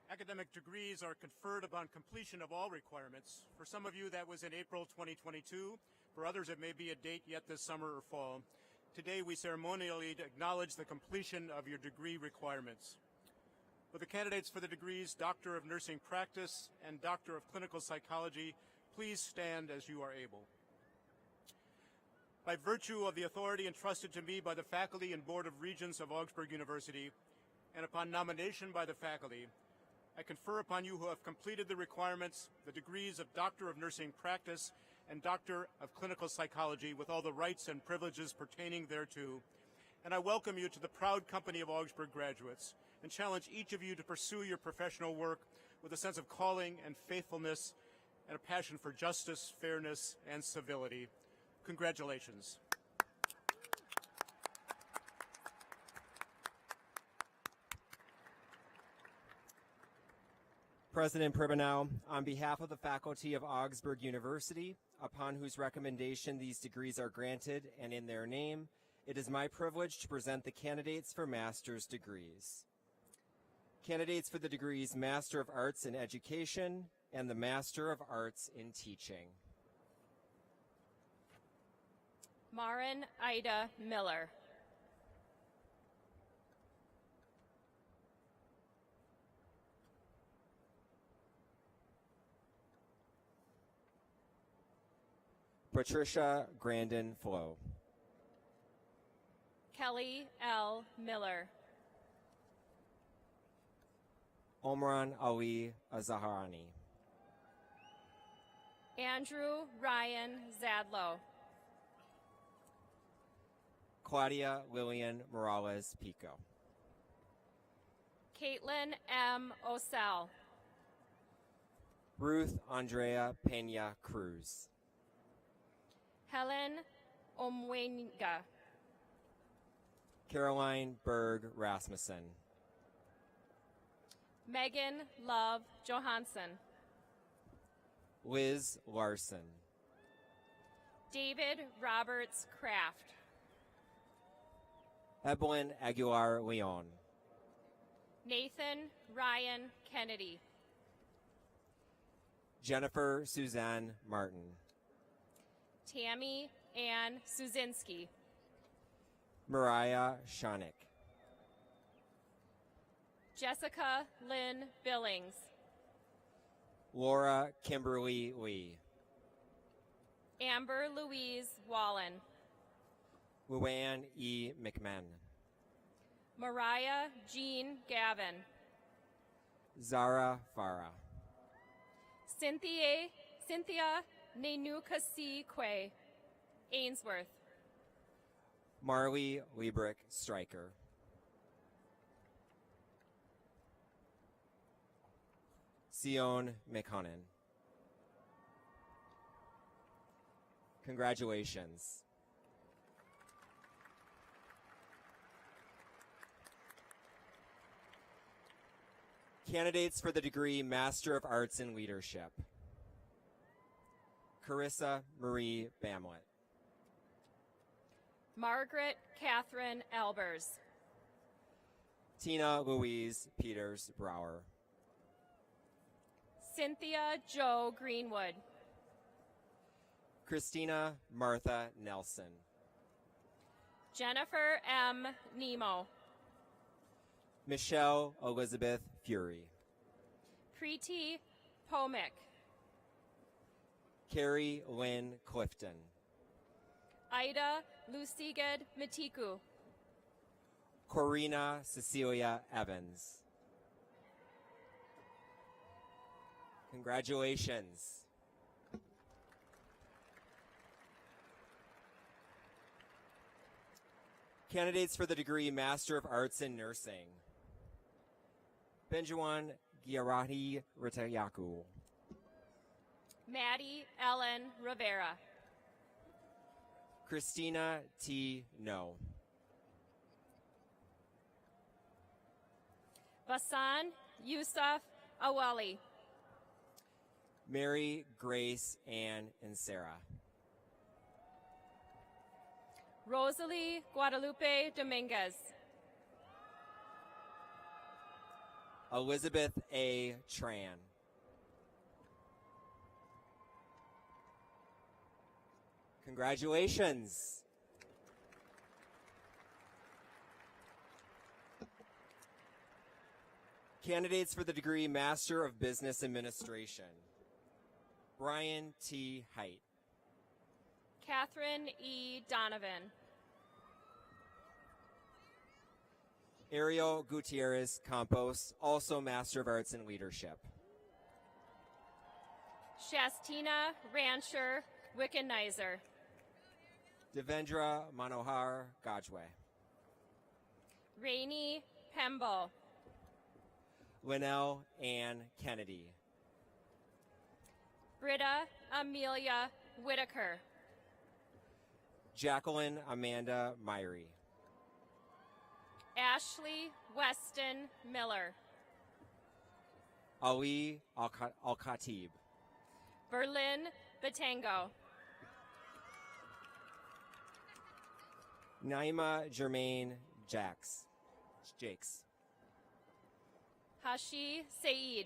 Academic degrees are conferred upon completion of all requirements. For some of you, that was in April 2022. For others, it may be a date yet this summer or fall. today we ceremonially acknowledge the completion of your degree requirements. Will the candidates for the degrees Doctor of Nursing Practice and Doctor of Clinical Psychology please stand as you are able. By virtue of the authority entrusted to me by the Faculty and Board of Regents of Augsburg University, and upon nomination by the faculty, I confer upon you who have completed the requirements the degrees of Doctor of Nursing Practice and Doctor of Clinical Psychology with all the rights and privileges pertaining thereto, and I welcome you to the proud company of Augsburg graduates and challenge each of you to pursue your professional work with a sense of calling and faithfulness and a passion for justice, fairness, and civility. Congratulations. President Pribanow, on behalf of the faculty of Augsburg University, upon whose recommendation these degrees are granted, and in their name, it is my privilege to present the candidates for master's degrees. Candidates for the degrees Master of Arts in Education and the Master of Arts in Teaching. Marin Ida Miller. Patricia Grandin Flo. Kelly L. Miller. Omran Ali Azaharani. Andrew Ryan Zadlow. Claudia Lillian Morales Pico. Caitlin M. Osell. Ruth Andrea Pena Cruz. Helen Omwenga. Caroline Berg Rasmussen. Megan Love Johansson. Liz Larson. David Roberts Kraft. Evelyn Aguilar Leon. Nathan Ryan Kennedy. Jennifer Suzanne Martin. Tammy Ann Suzinski. Mariah Shonick. Jessica Lynn Billings. Laura Kimberly Lee. Amber Louise Wallen. Luann E. McMahon. Mariah Jean Gavin. Zara Farah. Cynthia Nenukasi Kwe. Ainsworth. Marley Liebrick Stryker. Sion McCunnan. Congratulations. Candidates for the degree Master of Arts in Leadership. Carissa Marie Bamlett. Margaret Catherine Albers. Tina Louise Peters Brower. Cynthia Jo Greenwood. Christina Martha Nelson. Jennifer M. Nemo. Michelle Elizabeth Fury. Preeti Pomik. Carrie Lynn Clifton. Ida Lusiged Matiku. Corina Cecilia Evans. Congratulations. Candidates for the degree Master of Arts in Nursing. Benjuan Giarati Ritayaku. Maddie Ellen Rivera. Christina T. No. Basan Yusuf Awali. Mary Grace Ann and Sarah. Rosalie Guadalupe Dominguez. Elizabeth A. Tran. Congratulations. Candidates for the degree Master of Business Administration. Brian T. Height. Catherine E. Donovan. Ariel Gutierrez Campos, also Master of Arts in Leadership. Shastina Rancher Wickenizer. Devendra Manohar Gajwe. Rainey Pembo. Linnell Ann Kennedy. Britta Amelia Whitaker. Jacqueline Amanda Myrie. Ashley Weston Miller. Ali Al-Khatib. Berlin Batango. Naima Germain Jakes. Hashi Saeed.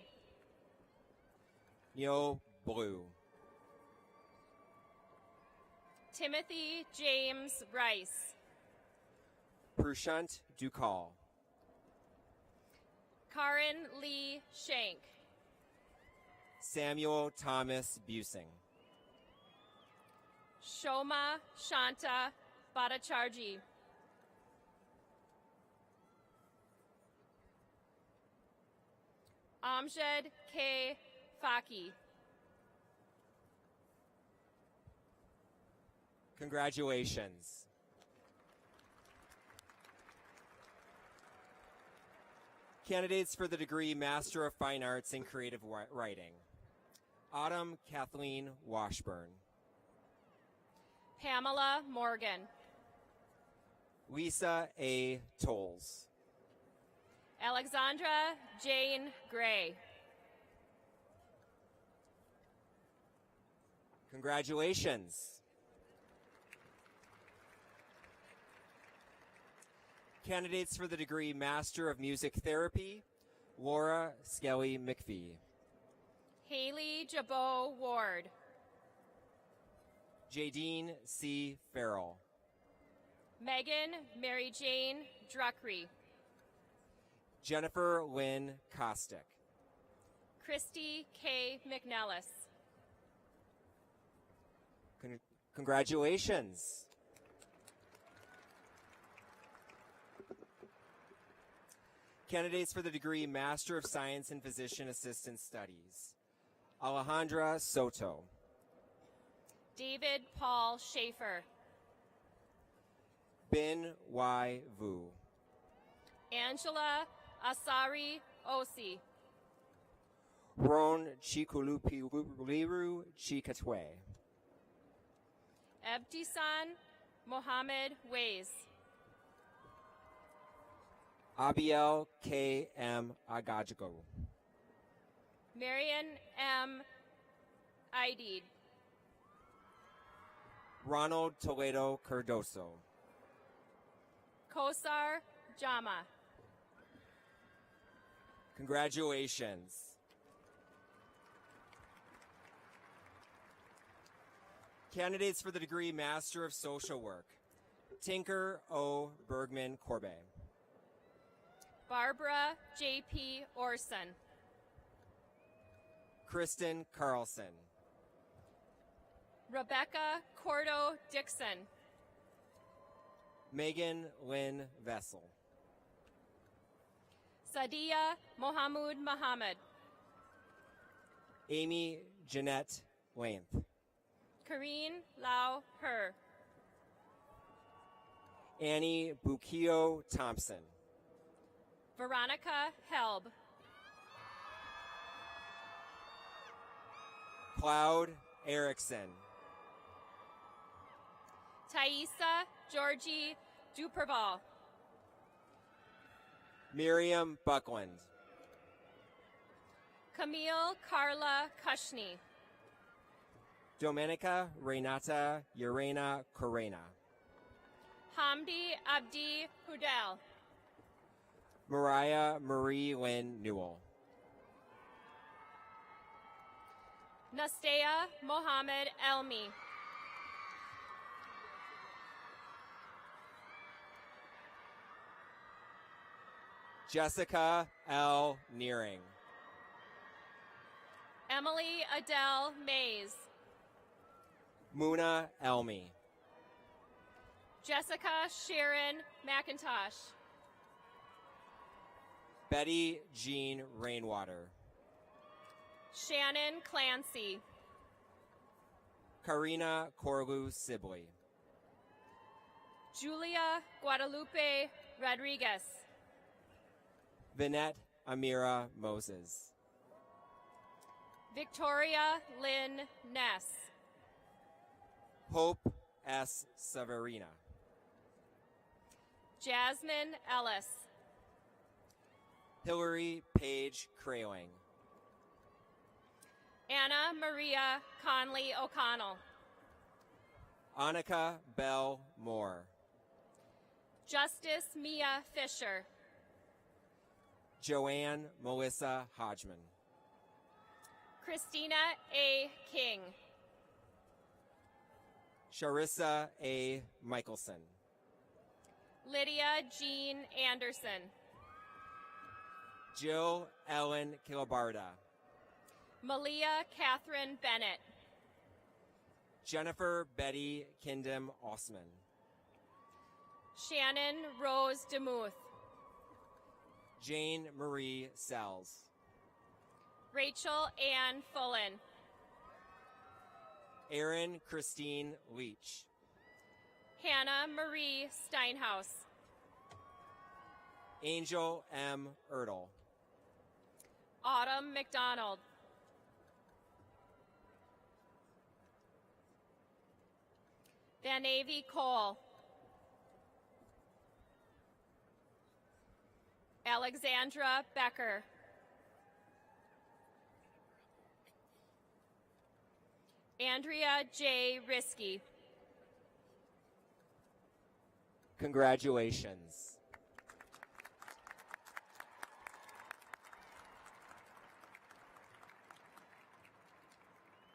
Neo Blue. Timothy James Rice. Prashant Dukal. Karen Lee Shank. Samuel Thomas Busing. Shoma Shanta Bhattacharjee. Amjad K. Faki. Congratulations. Candidates for the degree Master of Fine Arts in Creative Writing. Autumn Kathleen Washburn. Pamela Morgan. Lisa A. Tolles. Alexandra Jane Gray. Congratulations. Candidates for the degree Master of Music Therapy, Laura Skelly McPhee. Haley Jabot Ward. Jadine C. Farrell. Megan Mary Jane Druckery. Jennifer Lynn Kostick. Christy K. McNellis. Congratulations. Candidates for the degree Master of Science in Physician Assistant Studies. Alejandra Soto. David Paul Schaefer. Bin Y. Vu. Angela Asari Osi. Ron Chikulupiru Chikatwe. Ebtisan Mohammed Ways. Abiel K. M. Agajago. Marion M. Aidid. Ronald Toledo Cardoso. Kosar Jama. Congratulations. Candidates for the degree Master of Social Work. Tinker O. Bergman Corbe. Barbara J.P. Orson. Kristen Carlson. Rebecca Cordo Dixon. Megan Lynn Vessel. Sadia Mohamud Muhammad. Amy Jeanette Length. Kareen Lau Her. Annie Bukio Thompson. Veronica Helb. Cloud Erickson. Thaisa Georgie Duperval. Miriam Buckland. Camille Carla Kushni. Domenica Renata Urena Corena. Hamdi Abdi Hudel. Mariah Marie Lynn Newell. Nastea Mohammed Elmi. Jessica L. Nearing. Emily Adele Mays. Muna Elmi. Jessica Sharon McIntosh. Betty Jean Rainwater. Shannon Clancy. Karina Corlu Sibley. Julia Guadalupe Rodriguez. Vinette Amira Moses. Victoria Lynn Ness. Hope S. Severina. Jasmine Ellis. Hillary Page Kraling. Anna Maria Conley O'Connell. Annika Bell Moore. Justice Mia Fisher. Joanne Melissa Hodgman. Christina A. King. Sharissa A. Michelson. Lydia Jean Anderson. Jill Ellen Kilabarda. Malia Catherine Bennett. Jennifer Betty Kindem Osman. Shannon Rose DeMuth. Jane Marie Sells. Rachel Ann Fullen. Erin Christine Leach. Hannah Marie Steinhaus. Angel M. Ertl. Autumn McDonald. Vanavy Cole. Alexandra Becker. Andrea J. Risky. Congratulations.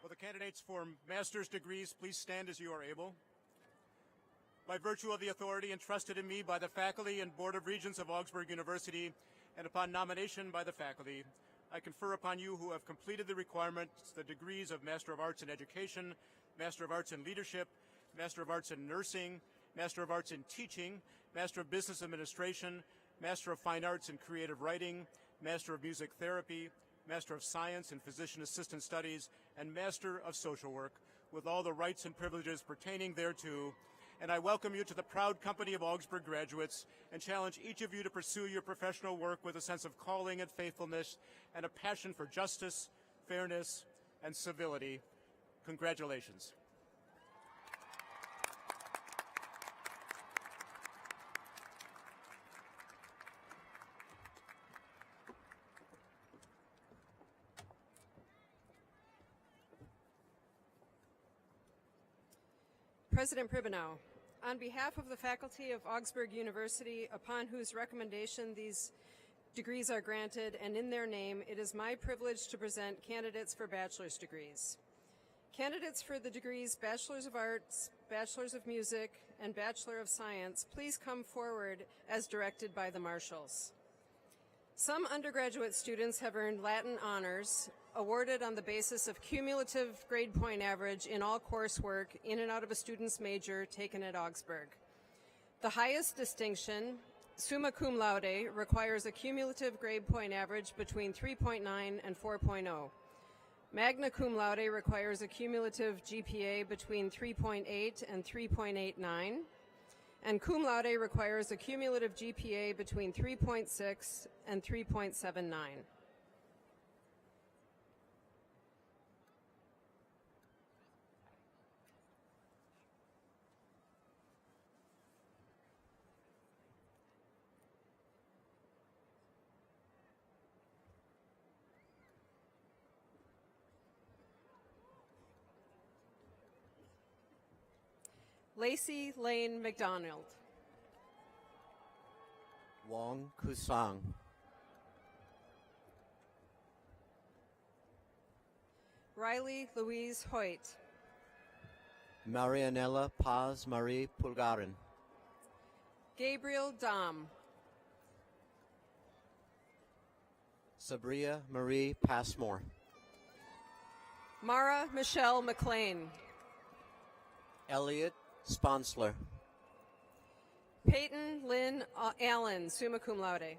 Will the candidates for master's degrees please stand as you are able? By virtue of the authority entrusted in me by the faculty and Board of Regents of Augsburg University, and upon nomination by the faculty, I confer upon you who have completed the requirements the degrees of Master of Arts in Education, Master of Arts in Leadership, Master of Arts in Nursing, Master of Arts in Teaching, Master of Business Administration, Master of Fine Arts in Creative Writing, Master of Music Therapy, Master of Science in Physician Assistant Studies, and Master of Social Work, with all the rights and privileges pertaining thereto. And I welcome you to the proud company of Augsburg graduates and challenge each of you to pursue your professional work with a sense of calling and faithfulness and a passion for justice, fairness, and civility. Congratulations. President Pribanow, on behalf of the faculty of Augsburg University, upon whose recommendation these degrees are granted, and in their name, it is my privilege to present candidates for bachelor's degrees. Candidates for the degrees Bachelor's of Arts, Bachelor's of Music, and Bachelor of Science, please come forward as directed by the marshals. Some undergraduate students have earned Latin honors, awarded on the basis of cumulative grade point average in all coursework in and out of a student's major taken at Augsburg. The highest distinction, summa cum laude, requires a cumulative grade point average between 3.9 and 4.0. Magna cum laude requires a cumulative GPA between 3.8 and 3.89. And cum laude requires a cumulative GPA between 3.6 and 3.79. Lacey Lane McDonald. Wong Kusang. Riley Louise Hoyt. Marianella Paz Marie Pulgarin. Gabriel Dom. Sabria Marie Passmore. Mara Michelle McLean. Elliot Sponsler. Peyton Lynn Allen, summa cum laude.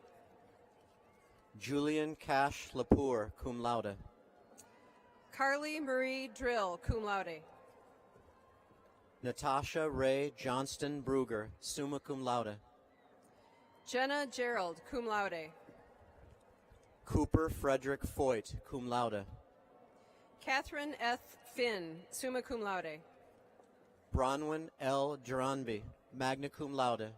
Julian Cash Lapour, cum laude. Carly Marie Drill, cum laude. Natasha Ray Johnston Bruger, summa cum laude. Jenna Gerald, cum laude. Cooper Frederick Foyt, cum laude. Catherine F. Finn, summa cum laude. Bronwyn L. Duranby, magna cum laude.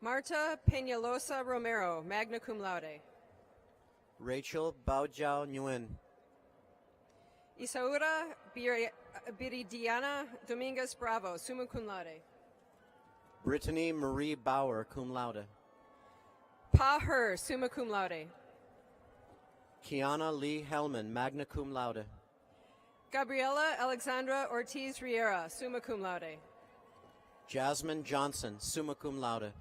Marta Peñalosa Romero, magna cum laude. Rachel Baojiao Nguyen. Isaura Viridiana Dominguez Bravo, summa cum laude. Brittany Marie Bauer, cum laude. Pa Her, summa cum laude. Kiana Lee Hellman, magna cum laude. Gabriela Alexandra Ortiz Riera, summa cum laude. Jasmine Johnson, summa cum laude.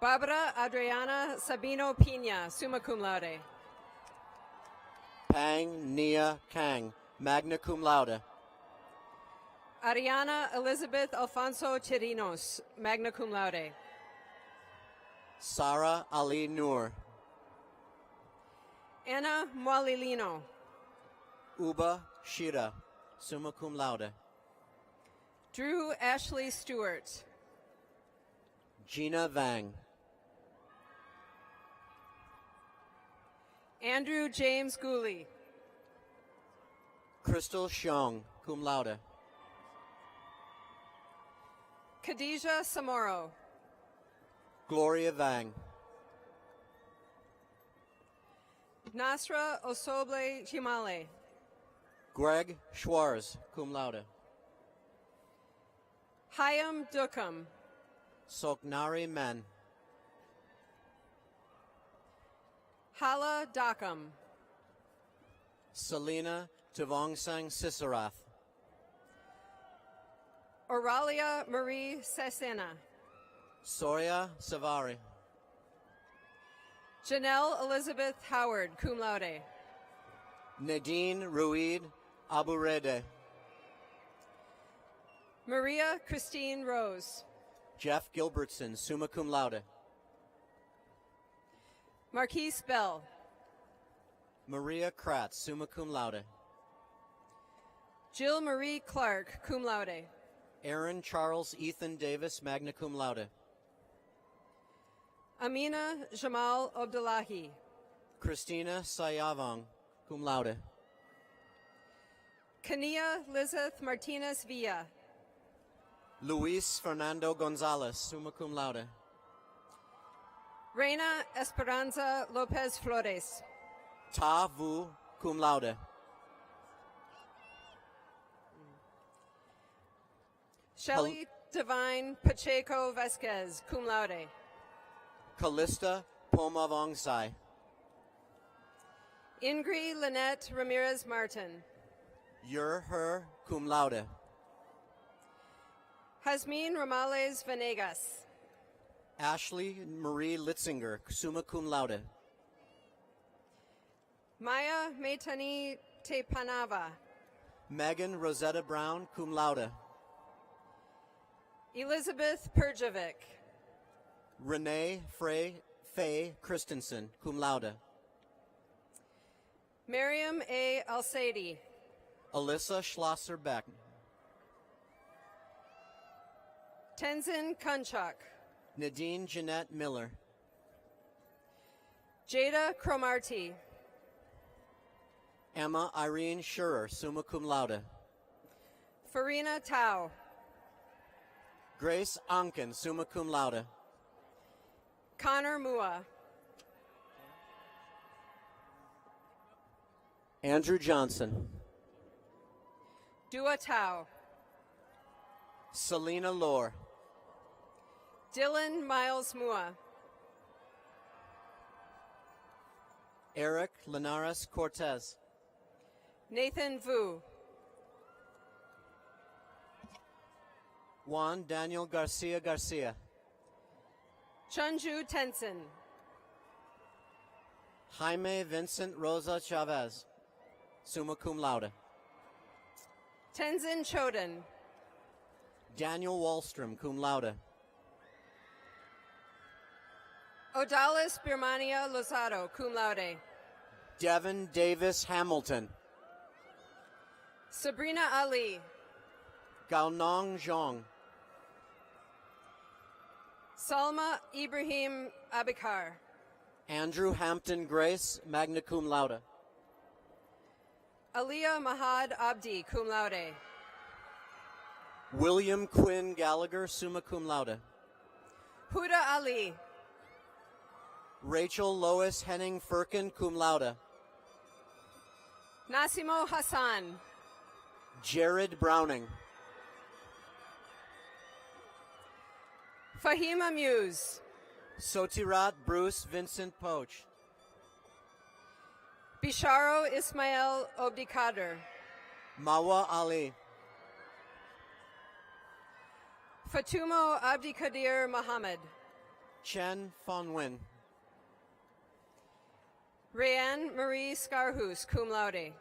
Barbara Adriana Sabino Pina, summa cum laude. Pang Nia Kang, magna cum laude. Ariana Elizabeth Alfonso Chirinos, magna cum laude. Sarah Ali Noor. Anna Mualilino. Uba Shira, summa cum laude. Drew Ashley Stewart. Gina Vang. Andrew James Gooley. Crystal Xiong, cum laude. Khadijah Samoro. Gloria Vang. Nasra Osoble Jimale. Greg Schwarz, cum laude. Hayam Dukam. Soknari Men. Hala Dakam. Selena Tavongsang Sisarath. Oralia Marie Sesena. Soria Savari. Janelle Elizabeth Howard, cum laude. Nadine Ruid Aburede. Maria Christine Rose. Jeff Gilbertson, summa cum laude. Marquise Bell. Maria Kratz, summa cum laude. Jill Marie Clark, cum laude. Aaron Charles Ethan Davis, magna cum laude. Amina Jamal Abdullahi. Christina Sayavong, cum laude. Kania Lizeth Martinez Villa. Luis Fernando Gonzalez, summa cum laude. Reina Esperanza Lopez Flores. Ta Vu, cum laude. Shelley Divine Pacheco Vasquez, cum laude. Callista Pomavongsai. Ingrid Lynette Ramirez Martin. Her, cum laude. Jasmine Ramales Venegas. Ashley Marie Litzinger, summa cum laude. Maya Maitani Tepanava. Megan Rosetta Brown, cum laude. Elizabeth Perjovic. Renee Faye Christensen, cum laude. Miriam A. Alsady. Alyssa Schlosser Beck. Tenzin Kunchuk. Nadine Jeanette Miller. Jada Cromarty. Emma Irene Schurer, summa cum laude. Farina Tao. Grace Anken, summa cum laude. Connor Mua. Andrew Johnson. Dua Tao. Selena Lohr. Dylan Miles Mua. Eric Linares Cortez. Nathan Vu. Juan Daniel Garcia Garcia. Chunju Tenson. Jaime Vincent Rosa Chavez, summa cum laude. Tenzin Choden. Daniel Wallstrom, cum laude. Odalis Birmania Lozado, cum laude. Devin Davis Hamilton. Sabrina Ali. Gaonong Zhong. Salma Ibrahim Abikar. Andrew Hampton Grace, magna cum laude. Aliyah Mahad Abdi, cum laude. William Quinn Gallagher, summa cum laude. Huda Ali. Rachel Lois Henning Firkin, cum laude. Nasimo Hassan. Jared Browning. Fahima Muse. Sotirat Bruce Vincent Poach. Bisharo Ismail Obdikader. Mawa Ali. Fatumo Abdikadir Muhammad. Chen Phong Nguyen. Rayanne Marie Scarhus, cum laude.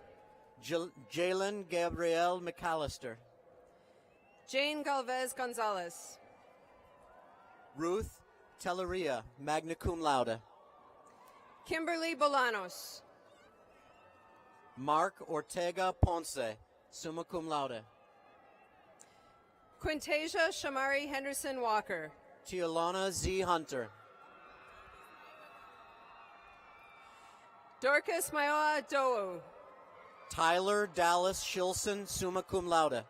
Jalen Gabrielle McAllister. Jane Galvez Gonzalez. Ruth Telleria, magna cum laude. Kimberly Bolanos. Mark Ortega Ponce, summa cum laude. Quintasia Shamari Henderson Walker. Tiolana Z. Hunter. Dorcas Mayoa Doo. Tyler Dallas Shilson, summa cum laude.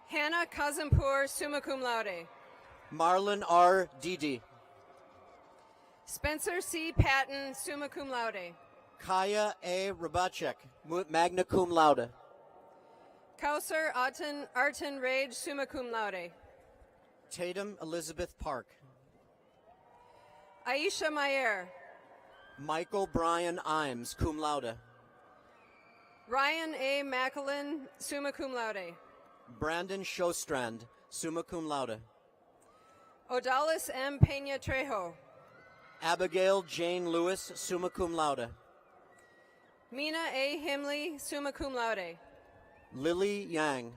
Hannah Kazampur, summa cum laude. Marlon R. Didi. Spencer C. Patton, summa cum laude. Kaya A. Rabacek, magna cum laude. Kausar Artin Rage, summa cum laude. Tatum Elizabeth Park. Aisha Mayer. Michael Brian Imes, cum laude. Ryan A. Macklin, summa cum laude. Brandon Shostrand, summa cum laude. Odalis M. Peña Trejo. Abigail Jane Lewis, summa cum laude. Mina A. Himley, summa cum laude. Lily Yang.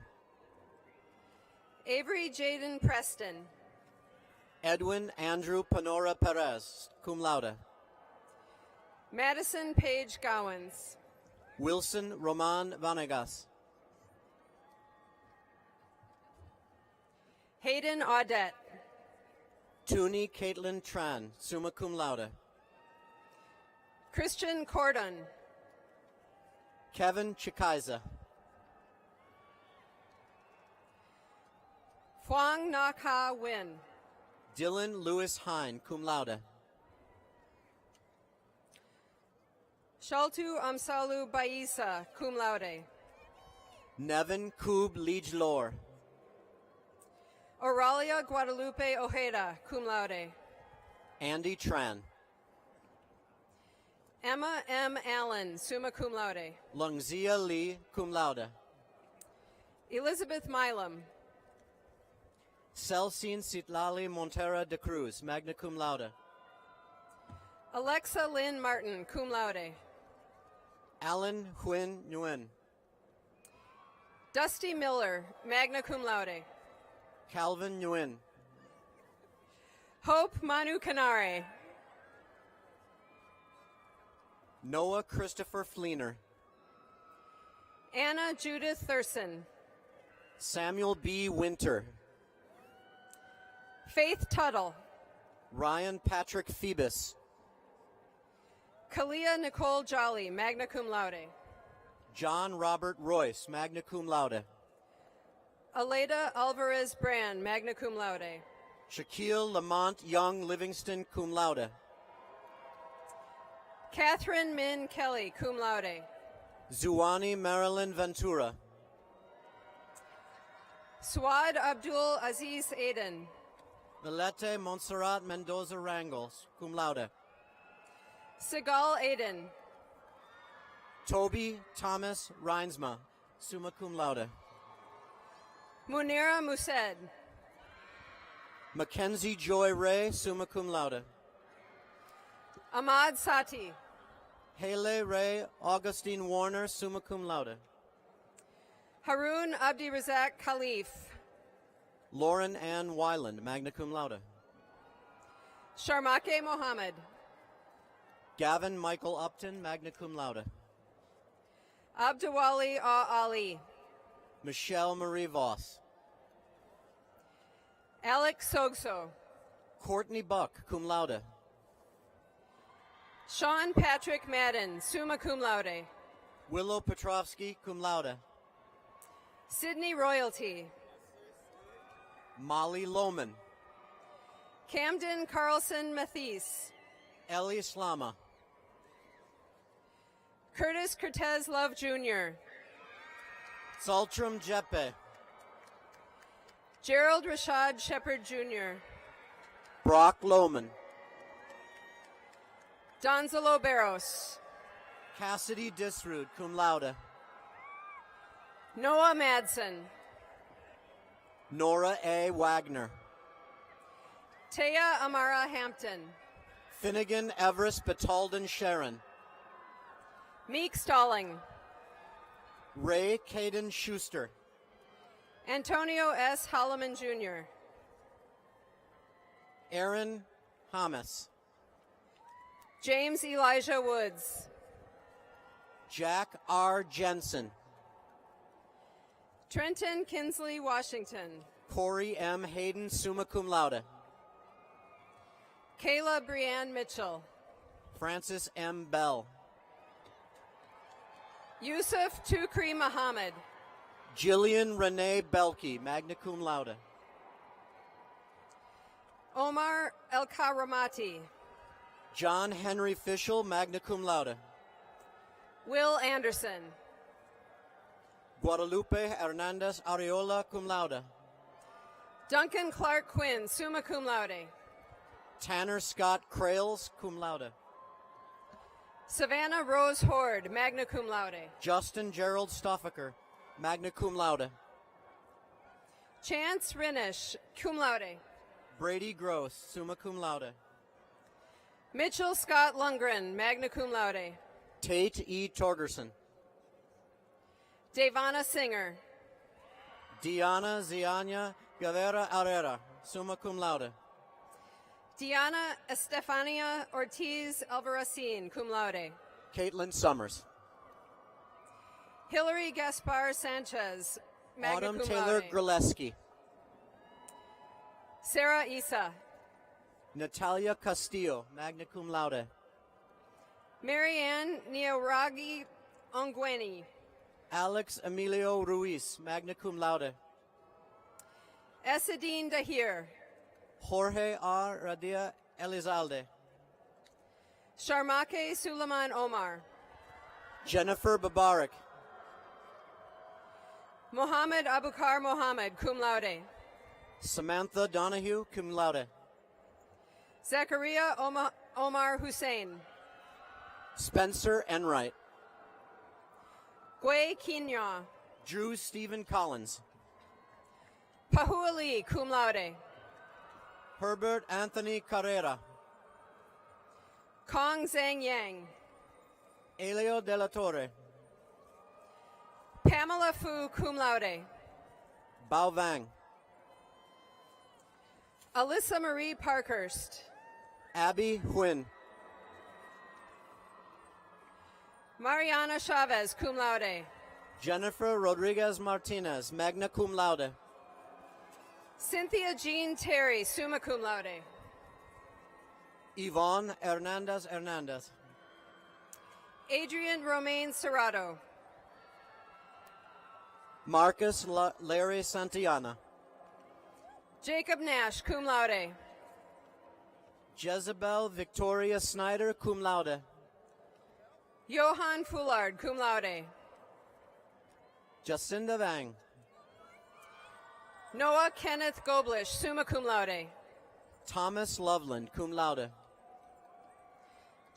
Avery Jaden Preston. Edwin Andrew Panora Perez, cum laude. Madison Page Gowans. Wilson Roman Vanegas. Hayden Audette. Tuni Caitlin Tran, summa cum laude. Christian Cordon. Kevin Chikaiza. Huang Nak Ha Win. Dylan Lewis Hine, cum laude. Shaltu Amsalu Baisa, cum laude. Nevin Koob Liege Lore. Auralia Guadalupe Ojeda, cum laude. Andy Tran. Emma M. Allen, summa cum laude. Lungzia Lee, cum laude. Elizabeth Milam. Celcine Citlali Montera de Cruz, magna cum laude. Alexa Lynn Martin, cum laude. Alan Huyn Nguyen. Dusty Miller, magna cum laude. Calvin Nguyen. Hope Manu Canare. Noah Christopher Fleener. Anna Judith Thurston. Samuel B. Winter. Faith Tuttle. Ryan Patrick Phoebus. Kalia Nicole Jolly, magna cum laude. John Robert Royce, magna cum laude. Aleda Alvarez Brand, magna cum laude. Shaquille Lamont Young Livingston, cum laude. Catherine Min Kelly, cum laude. Zuwani Marilyn Ventura. Swad Abdul Aziz Aden. Valete Montserrat Mendoza Rangels, cum laude. Sigal Aden. Toby Thomas Reinsma, summa cum laude. Munira Mused. Mackenzie Joy Ray, summa cum laude. Ahmad Sati. Haley Ray Augustine Warner, summa cum laude. Harun Abdi Razak Khalif. Lauren Ann Wyland, magna cum laude. Sharmake Mohammed. Gavin Michael Upton, magna cum laude. Abdawali Ali. Michelle Marie Voss. Alex Sogso. Courtney Buck, cum laude. Sean Patrick Madden, summa cum laude. Willow Petrovsky, cum laude. Sydney Royalty. Molly Lohman. Camden Carlson Mathis. Ellie Slama. Curtis Cortez Love Jr. Saltram Jeppe. Gerald Rashad Shepard Jr. Brock Lohman. Donzelo Barros. Cassidy Disrude, cum laude. Noah Madsen. Nora A. Wagner. Taya Amara Hampton. Finnegan Everest Batalden Sharon. Meek Stalling. Ray Caden Schuster. Antonio S. Holloman Jr. Aaron Hamas. James Elijah Woods. Jack R. Jensen. Trenton Kinsley Washington. Corey M. Hayden, summa cum laude. Kayla Brianne Mitchell. Francis M. Bell. Yusuf Tukri Muhammad. Jillian Renee Belkey, magna cum laude. Omar El Karamati. John Henry Fischel, magna cum laude. Will Anderson. Guadalupe Hernandez Areola, cum laude. Duncan Clark Quinn, summa cum laude. Tanner Scott Crales, cum laude. Savannah Rose Horde, magna cum laude. Justin Gerald Stoffaker, magna cum laude. Chance Rinish, cum laude. Brady Gross, summa cum laude. Mitchell Scott Lundgren, magna cum laude. Tate E. Torgerson. Devana Singer. Diana Ziania Guevara Herrera, summa cum laude. Diana Estefania Ortiz Alvaracin, cum laude. Caitlin Summers. Hillary Gaspar Sanchez, magna Autumn cum Taylor laude. Graleski. Sarah Isa. Natalia Castillo, magna cum laude. Marianne Niaragi Ongweni. Alex Emilio Ruiz, magna cum laude. Esadine Dahir. Jorge R. Radia Elizalde. Sharmake Suleiman Omar. Jennifer Babarik. Mohammed Abukar Mohammed, cum laude. Samantha Donahue, cum laude. Zachariah Omar Hussein. Spencer Enright. Gui Quinoa. Drew Stephen Collins. Pahu Ali, cum laude. Herbert Anthony Carrera. Kong Zhang Yang. Elio de la Torre. Pamela Fu, cum laude. Bao Vang. Alyssa Marie Parkhurst. Abby Huyn. Mariana Chavez, cum laude. Jennifer Rodriguez Martinez, magna cum laude. Cynthia Jean Terry, summa cum laude. Yvonne Hernandez Hernandez. Adrian Romaine Serrato. Marcus Larry Santillana. Jacob Nash, cum laude. Jezebel Victoria Snyder, cum laude. Johan Foulard, cum laude. Jacinda Vang. Noah Kenneth Goblish, summa cum laude. Thomas Loveland, cum laude.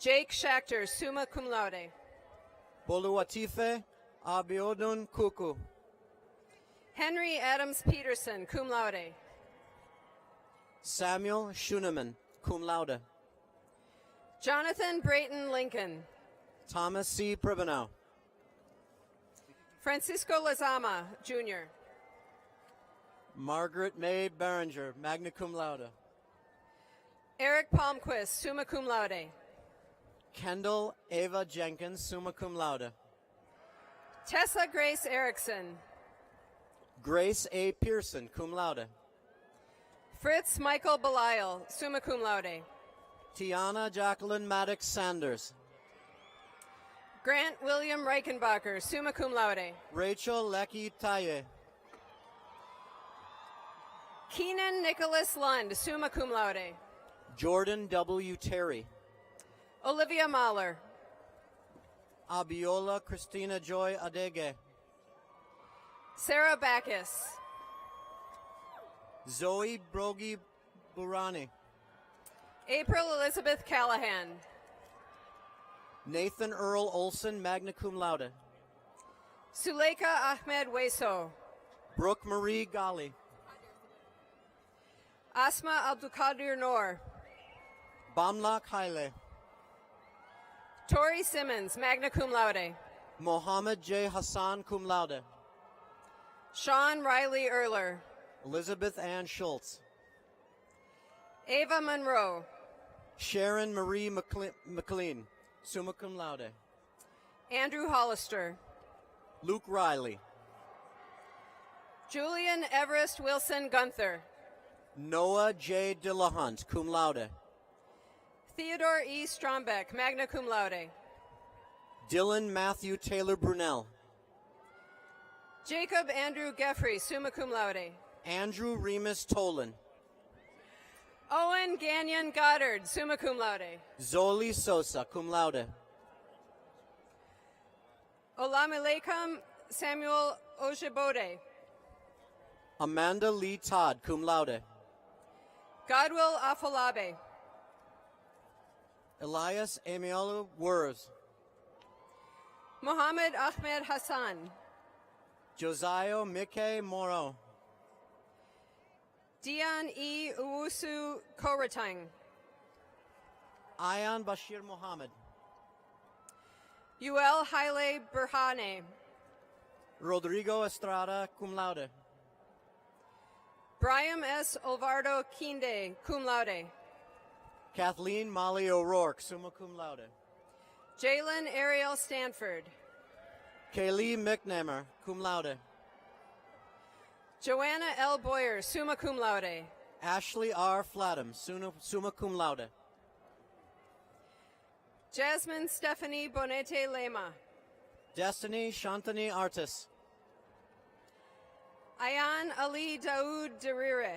Jake Schachter, summa cum laude. Boluwatife Abiodun Kuku. Henry Adams Peterson, cum laude. Samuel Schuneman, cum laude. Jonathan Brayton Lincoln. Thomas C. Pribanow. Francisco Lazama, Jr. Margaret May Berenger, magna cum laude. Eric Palmquist, summa cum laude. Kendall Ava Jenkins, summa cum laude. Tessa Grace Erickson. Grace A. Pearson, cum laude. Fritz Michael Belisle, summa cum laude. Tiana Jacqueline Maddox Sanders. Grant William Reichenbacher, summa cum laude. Rachel Lecky Taye. Keenan Nicholas Lund, summa cum laude. Jordan W. Terry. Olivia Mahler. Abiola Christina Joy Adege. Sarah Backus. Zoe Brogi Burani. April Elizabeth Callahan. Nathan Earl Olson, magna cum laude. Suleika Ahmed Weso. Brooke Marie Gali. Asma Abdulkadir Noor. Bamlak Haile. Tori Simmons, magna cum laude. Mohammed J. Hassan, cum laude. Sean Riley Erler. Elizabeth Ann Schultz. Ava Monroe. Sharon Marie McLean, summa cum laude. Andrew Hollister. Luke Riley. Julian Everest Wilson Gunther. Noah J. Dillahunt, cum laude. Theodore E. Strombeck, magna cum laude. Dylan Matthew Taylor Brunel. Jacob Andrew Geffrey, summa cum laude. Andrew Remus Tolan. Owen Gagnon Goddard, summa cum laude. Zoli Sosa, cum laude. Olamilekam Samuel Ojibode. Amanda Lee Todd, cum laude. Godwill Afolabe. Elias Amiolu Wurz. Muhammad Ahmed Hassan. Josiah Mike Moro. Dion E. Uwusu Koratang. Ayan Bashir Mohammed. Yuel Haile Berhane. Rodrigo Estrada, cum laude. Brian S. Olvardo Kinde, cum laude. Kathleen Molly O'Rourke, summa cum laude. Jalen Ariel Stanford. Kaylee McNamara, cum laude. Joanna L. Boyer, summa cum laude. Ashley R. Flatham, summa cum laude. Jasmine Stephanie Bonete Lema. Destiny Shantani Artis. Ayan Ali Daoud Derire.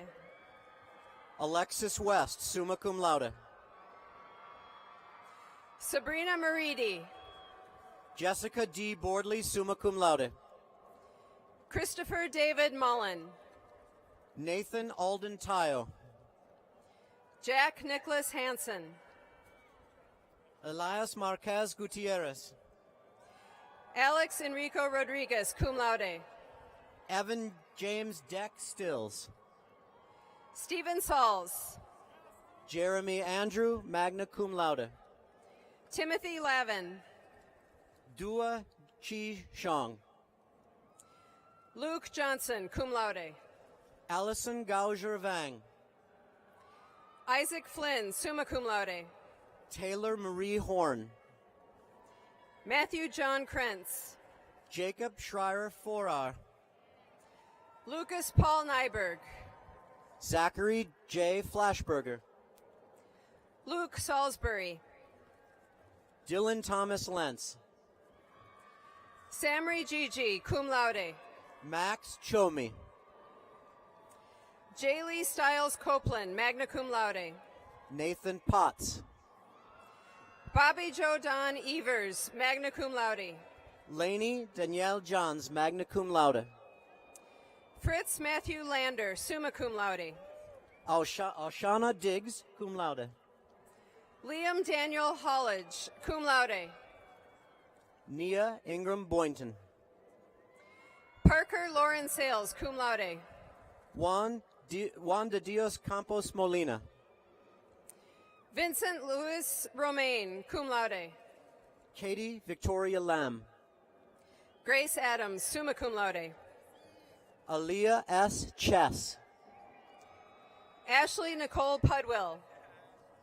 Alexis West, summa cum laude. Sabrina Maridi. Jessica D. Bordley, summa cum laude. Christopher David Mullen. Nathan Alden Tayo. Jack Nicholas Hansen. Elias Marquez Gutierrez. Alex Enrico Rodriguez, cum laude. Evan James Deck Stills. Stephen Sauls. Jeremy Andrew, magna cum laude. Timothy Lavin. Dua Chi Shang. Luke Johnson, cum laude. Allison Gauger Vang. Isaac Flynn, summa cum laude. Taylor Marie Horn. Matthew John Krentz. Jacob Schreier Forar. Lucas Paul Nyberg. Zachary J. Flashberger. Luke Salisbury. Dylan Thomas Lentz. Samri Gigi, cum laude. Max Chomi. Jaylee Stiles Copeland, magna cum laude. Nathan Potts. Bobby Joe Don Evers, magna cum laude. Laney Danielle Johns, magna cum laude. Fritz Matthew Lander, summa cum laude. Oshana Diggs, cum laude. Liam Daniel Hollage, cum laude. Nia Ingram Boynton. Parker Lauren Sales, cum laude. Juan de Dios Campos Molina. Vincent Louis Romaine, cum laude. Katie Victoria Lamb. Grace Adams, summa cum laude. Aaliyah S. Chess. Ashley Nicole Pudwill.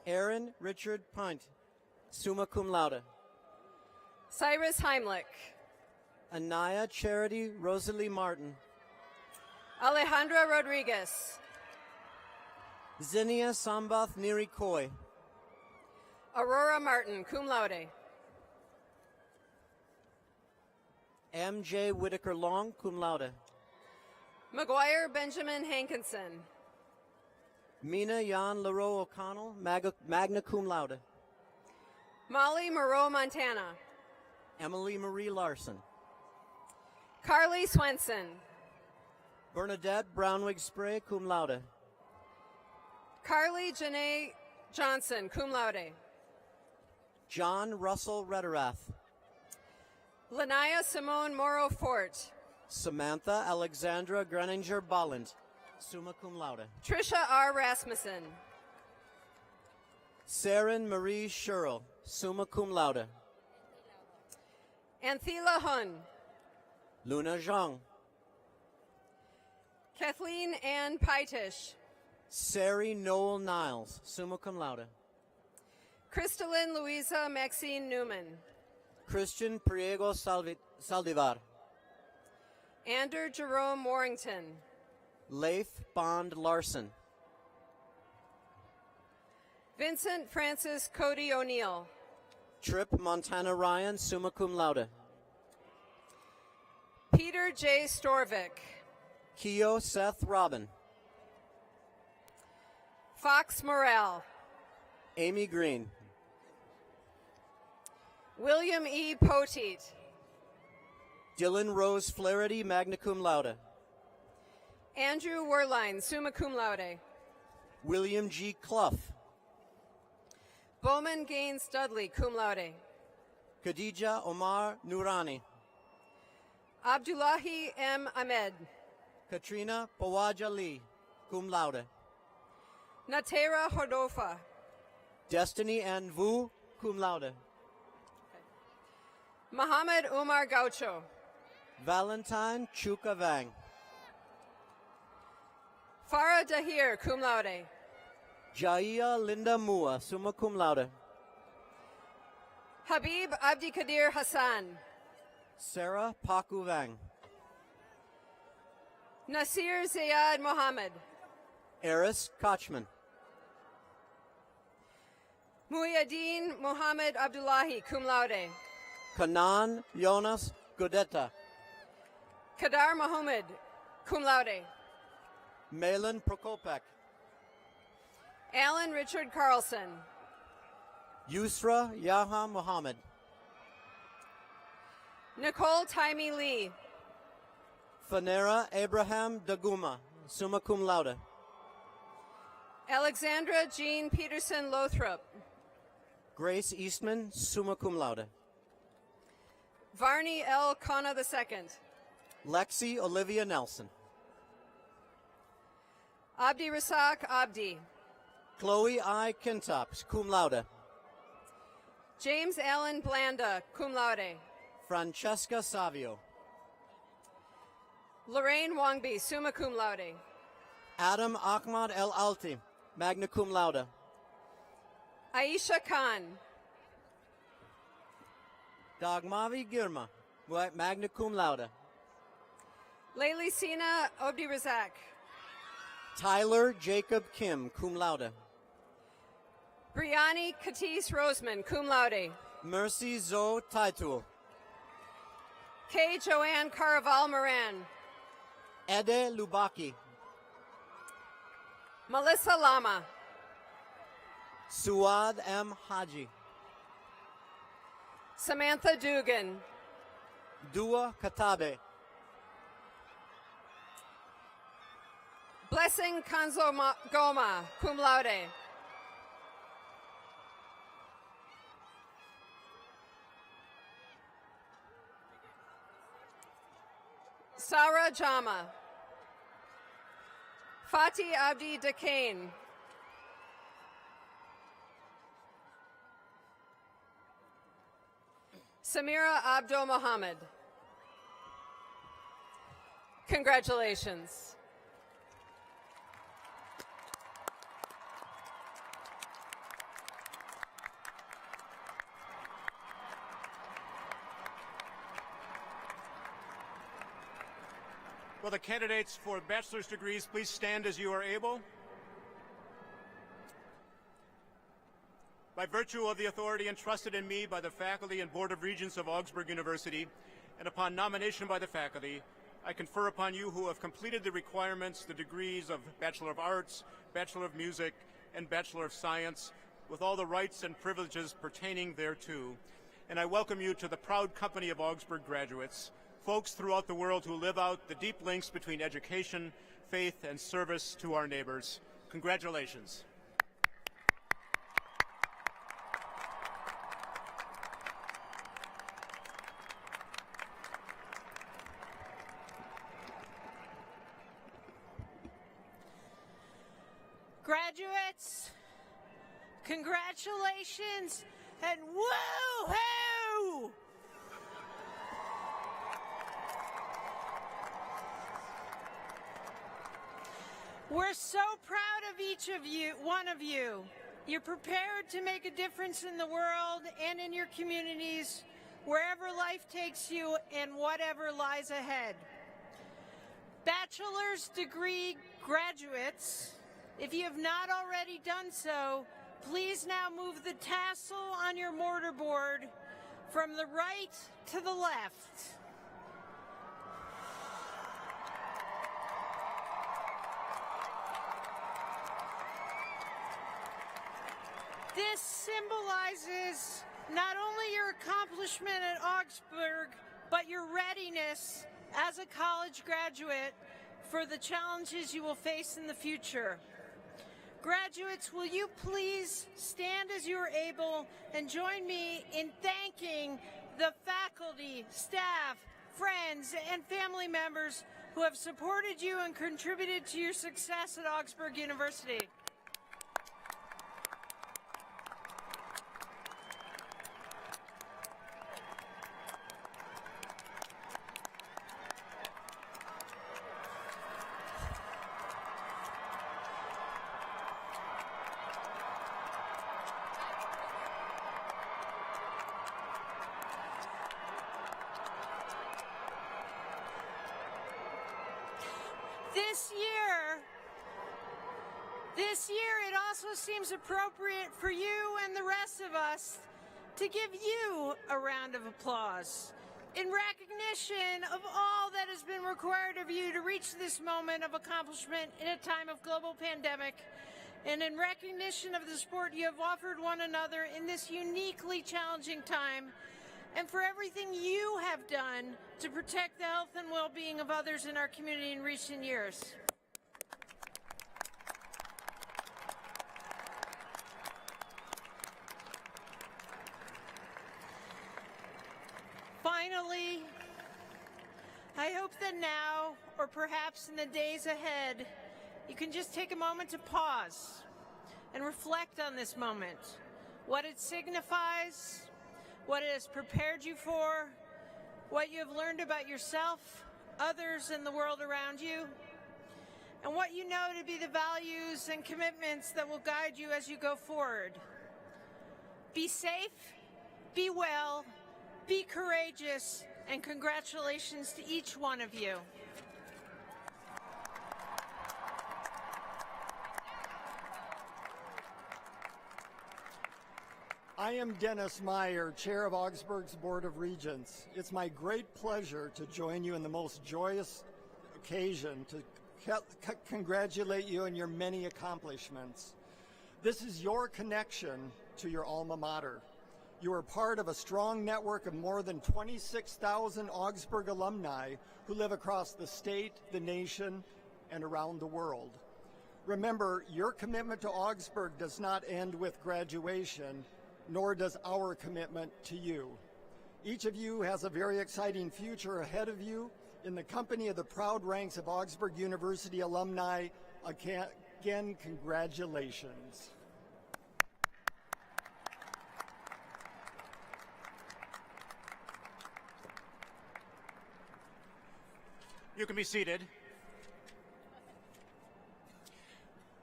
Aaron Richard Pint, summa cum laude. Cyrus Heimlich. Anaya Charity Rosalie Martin. Alejandra Rodriguez. Zinnia Sambath Neri Koi. Aurora Martin, cum laude. M.J. Whitaker Long, cum laude. McGuire Benjamin Hankinson. Mina Jan Leroy O'Connell, magna cum laude. Molly Moreau Montana. Emily Marie Larson. Carly Swenson. Bernadette Brownwig Spray, cum laude. Carly Janae Johnson, cum laude. John Russell Rederath. Lanaya Simone Morrow Fort. Samantha Alexandra Greninger Bolland, summa cum laude. Trisha R. Rasmussen. Saren Marie Sherrill, summa cum laude. Anthela Hun. Luna Zhang. Kathleen Ann Pitish. Sari Noel Niles, summa cum laude. Crystalline Louisa Maxine Newman. Christian Priego Saldivar. Ander Jerome Warrington. Leif Bond Larson. Vincent Francis Cody O'Neill. Trip Montana Ryan, summa cum laude. Peter J. Storvik. Keo Seth Robin. Fox Morrell. Amy Green. William E. Poteet. Dylan Rose Flaherty, magna cum laude. Andrew Werline, summa cum laude. William G. Clough. Bowman Gaines Dudley, cum laude. Khadija Omar Noorani. Abdullahi M. Ahmed. Katrina Pawaja Lee, cum laude. Natera Hodofa. Destiny Ann Vu, cum laude. Muhammad Umar Gaucho. Valentine Chuka Vang. Farah Dahir, cum laude. Jaiya Linda Mua, summa cum laude. Habib Abdikadir Hassan. Sarah Paku Vang. Nasir Zayad Mohammed. Eris Kochman. Muhyiddin Muhammad Abdullahi, cum laude. Kanan Jonas Godetta. Kadar Muhammad, cum laude. Malin Prokopek. Alan Richard Carlson. Yusra Yaha Muhammad. Nicole Taimi Lee. Fanera Abraham Daguma, summa cum laude. Alexandra Jean Peterson Lothrop. Grace Eastman, summa cum laude. Varney L. Kona II. Lexi Olivia Nelson. Abdi Rasak Abdi. Chloe I. Kintops, cum laude. James Allen Blanda, cum laude. Francesca Savio. Lorraine Wongby, summa cum laude. Adam Ahmad El Alti, magna cum laude. Aisha Khan. Dagmavi Girma, magna cum laude. Layli Sina Obdi Razak. Tyler Jacob Kim, cum laude. Brianni Katis Roseman, cum laude. Mercy Zoe Taitul. K. Joanne Caraval Moran. Ede Lubaki. Melissa Lama. Suad M. Haji. Samantha Dugan. Dua Katabe. Blessing Kanzo Goma, cum laude. Sarah Jama. Fatih Abdi Dakane. Samira Abdul Mohammed. Congratulations. Will the candidates for bachelor's degrees please stand as you are able? By virtue of the authority entrusted in me by the faculty and Board of Regents of Augsburg University, and upon nomination by the faculty, I confer upon you who have completed the requirements the degrees of Bachelor of Arts, Bachelor of Music, and Bachelor of Science, with all the rights and privileges pertaining thereto. And I welcome you to the proud company of Augsburg graduates, folks throughout the world who live out the deep links between education, faith, and service to our neighbors. Congratulations. Graduates, congratulations and woo-hoo! We're so proud of each of you, one of you. You're prepared to make a difference in the world and in your communities, wherever life takes you and whatever lies ahead. Bachelor's degree graduates, if you have not already done so, please now move the tassel on your mortarboard from the right to the left. This symbolizes not only your accomplishment at Augsburg, but your readiness as a college graduate for the challenges you will face in the future. Graduates, will you please stand as you are able and join me in thanking the faculty, staff, friends, and family members who have supported you and contributed to your success at Augsburg University. This year, it also seems appropriate for you and the rest of us to give you a round of applause in recognition of all that has been required of you to reach this moment of accomplishment in a time of global pandemic, and in recognition of the support you have offered one another in this uniquely challenging time, and for everything you have done to protect the health and well-being of others in our community in recent years. Finally, I hope that now, or perhaps in the days ahead, you can just take a moment to pause and reflect on this moment, what it signifies, what it has prepared you for, what you have learned about yourself, others, and the world around you, and what you know to be the values and commitments that will guide you as you go forward. Be safe, be well, be courageous, and congratulations to each one of you. I am Dennis Meyer, Chair of Augsburg's Board of Regents. It's my great pleasure to join you in the most joyous occasion to congratulate you on your many accomplishments. This is your connection to your alma mater. You are part of a strong network of more than 26,000 Augsburg alumni who live across the state, the nation, and around the world. Remember, your commitment to Augsburg does not end with graduation, nor does our commitment to you. Each of you has a very exciting future ahead of you in the company of the proud ranks of Augsburg University alumni. Again, congratulations. You can be seated.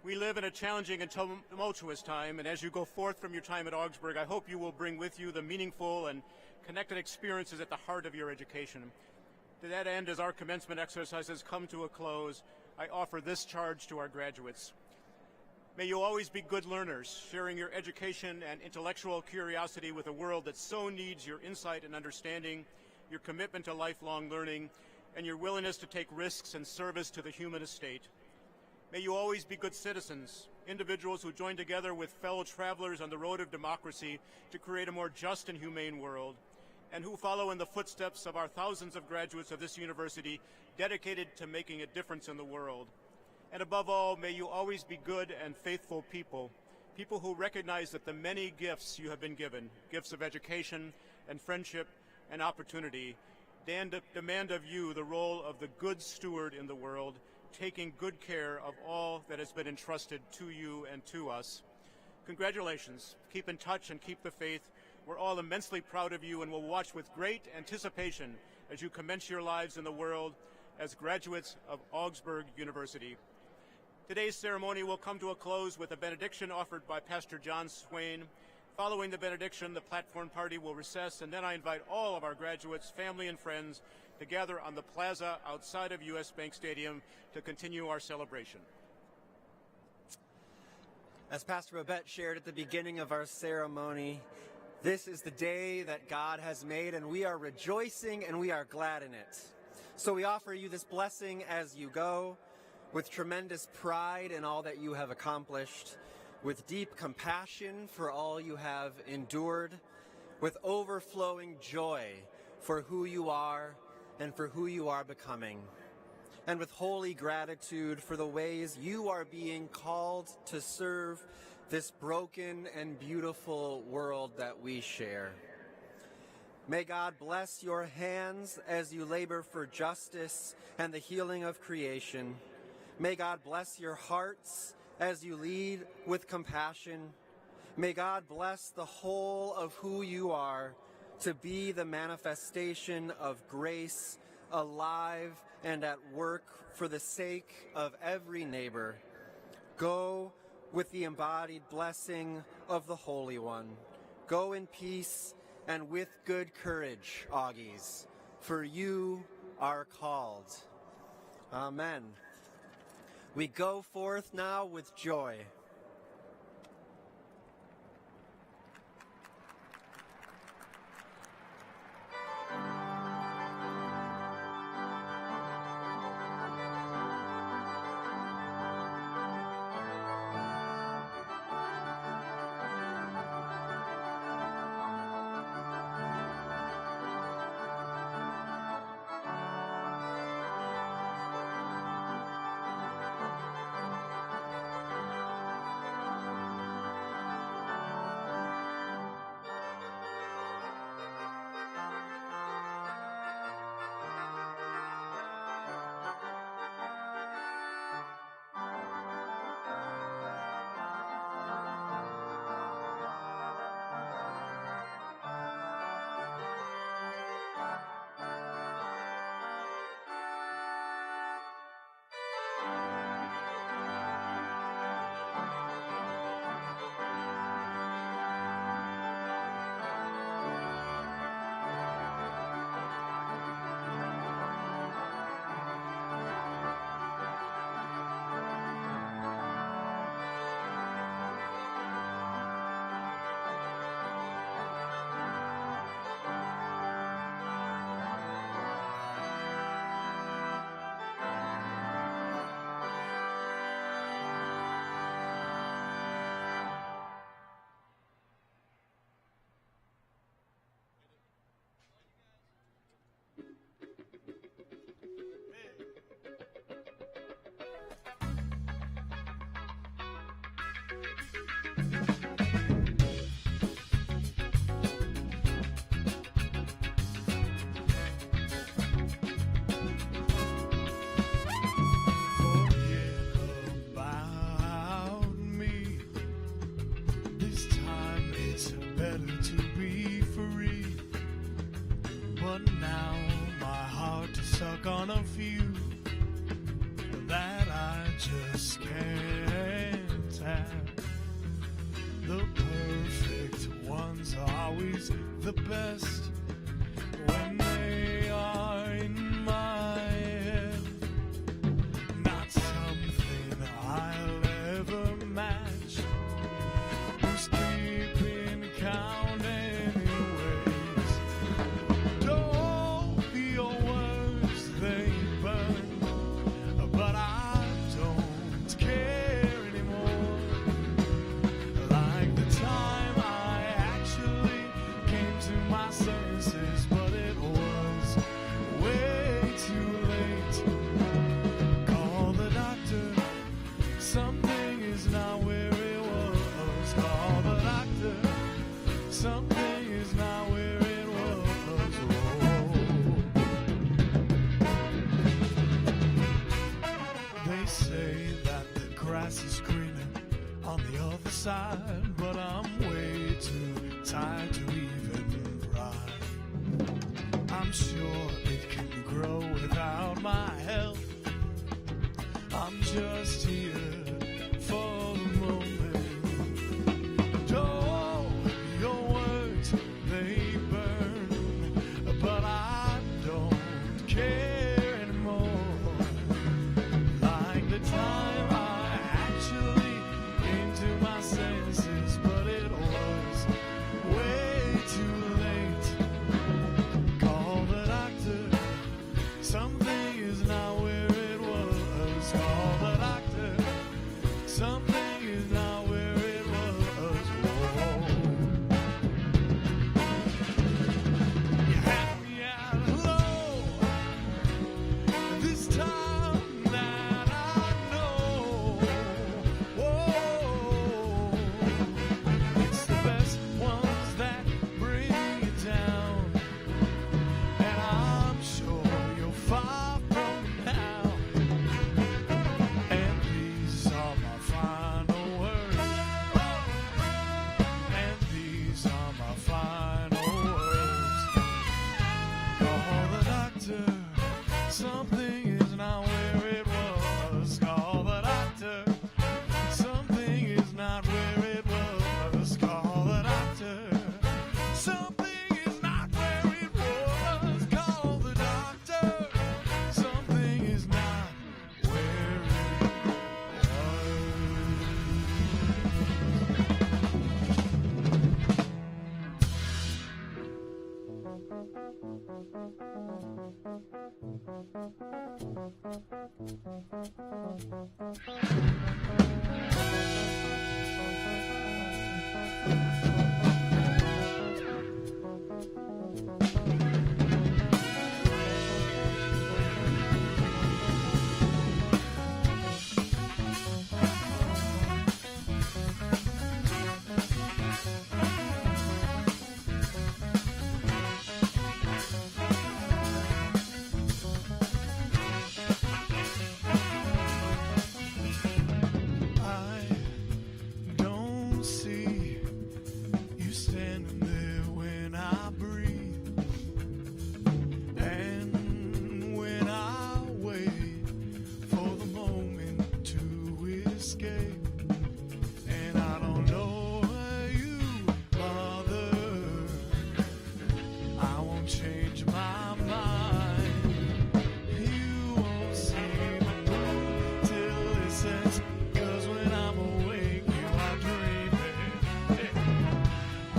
We live in a challenging and tumultuous time, and as you go forth from your time at Augsburg, I hope you will bring with you the meaningful and connected experiences at the heart of your education. To that end, as our commencement exercises come to a close, I offer this charge to our graduates. May you always be good learners, sharing your education and intellectual curiosity with a world that so needs your insight and understanding, your commitment to lifelong learning, and your willingness to take risks in service to the human estate. May you always be good citizens, individuals who join together with fellow travelers on the road of democracy to create a more just and humane world, and who follow in the footsteps of our thousands of graduates of this university dedicated to making a difference in the world. And above all, may you always be good and faithful people, people who recognize that the many gifts you have been given, gifts of education and friendship and opportunity, demand of you the role of the good steward in the world, taking good care of all that has been entrusted to you and to us. Congratulations. Keep in touch and keep the faith. We're all immensely proud of you and will watch with great anticipation as you commence your lives in the world as graduates of Augsburg University. Today's ceremony will come to a close with a benediction offered by Pastor John Swain. Following the benediction, the platform party will recess, and then I invite all of our graduates, family, and friends to gather on the plaza outside of U.S. Bank Stadium to continue our celebration. As Pastor Babette shared at the beginning of our ceremony, this is the day that God has made, and we are rejoicing and we are glad in it. So we offer you this blessing as you go, with tremendous pride in all that you have accomplished, with deep compassion for all you have endured, with overflowing joy for who you are and for who you are becoming, and with holy gratitude for the ways you are being called to serve this broken and beautiful world that we share. May God bless your hands as you labor for justice and the healing of creation. May God bless your hearts as you lead with compassion. May God bless the whole of who you are to be the manifestation of grace, alive and at work for the sake of every neighbor. Go with the embodied blessing of the Holy One. Go in peace and with good courage, Augies, for you are called. Amen. We go forth now with joy. just can't have. The perfect ones are always the best when they are in my head. Not something I'll ever match. Who's keeping count anyways? Don't be your words, they burn, but I don't care anymore. Like the time I actually came to my senses, but it was way too late. Call the doctor, something is not where it was. Call the doctor, something is not where it was. They say that the grass is greener on the other side, but I'm way too tired to even cry. I'm sure it can grow without my help. I'm just here for the moment. Oh, your words, they burn, but I don't care anymore. Like the time I actually came to my senses, but it was way too late. Call the doctor, something is not where it was. Call the doctor, something is not where it was. Whoa. You had me out low this time that I know. Whoa, it's the best ones that bring you down, and I'm sure you're far from now. And these are my final words. And these are my final words. Call the doctor, something is not where it was. Call the doctor, something is not where it was. Call the doctor, something is not where it was. Call the doctor, something is not where it I don't see you standing there when I breathe, and when I wait for the moment to escape, and I don't know you bother. I won't change my mind. You won't see the moon till it sets. 'Cause when I'm awake, you are dreaming. I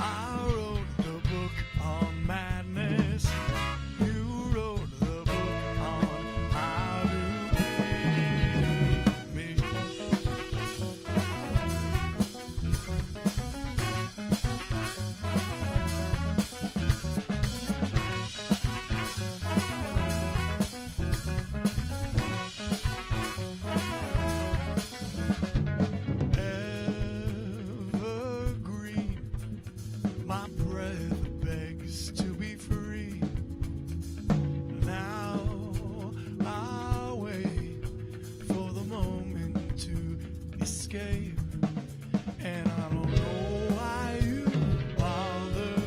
wrote the book on madness. You wrote the book on how to be me. Evergreen, my breath begs to be free. Now I wait for the moment to escape, and I don't know why you bother.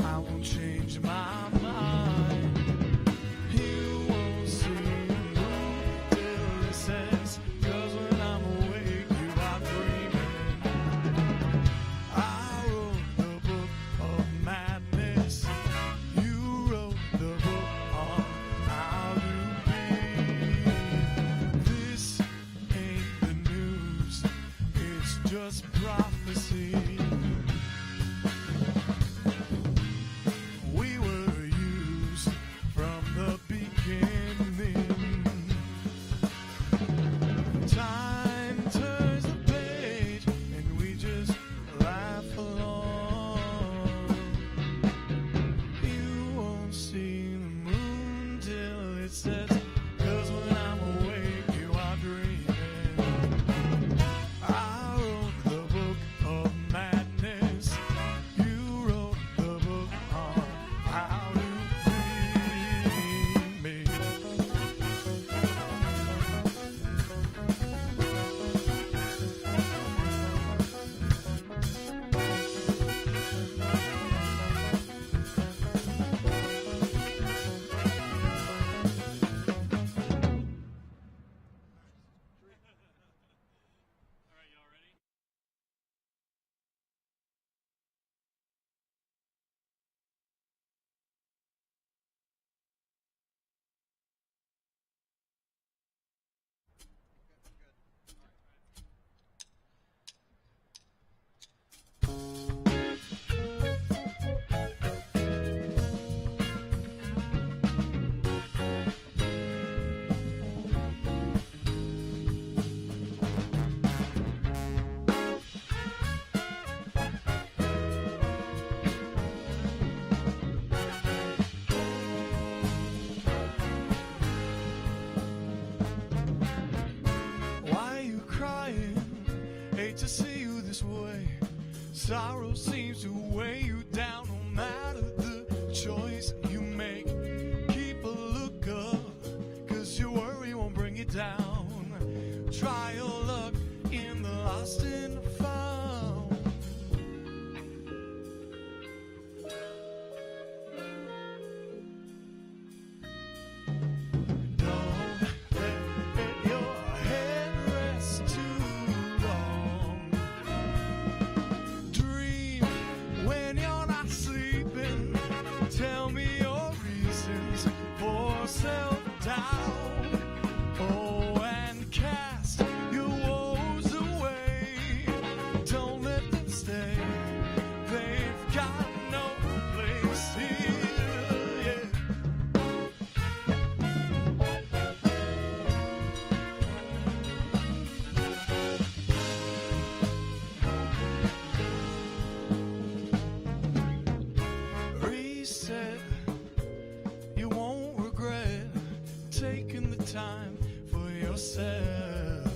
I won't change my mind. You won't see the moon till it sets. to see you this way. Sorrow seems to weigh you down no matter the choice you make. Keep a look up, 'cause your worry won't bring you down. Try your luck in the lost and the found. Don't let your head rest too long. Dream when you're not sleeping. Tell me your reasons for self-doubt. Oh, and cast your woes away. Don't let them stay. They've got no place here. Yeah. Reset. You won't regret taking the time for yourself.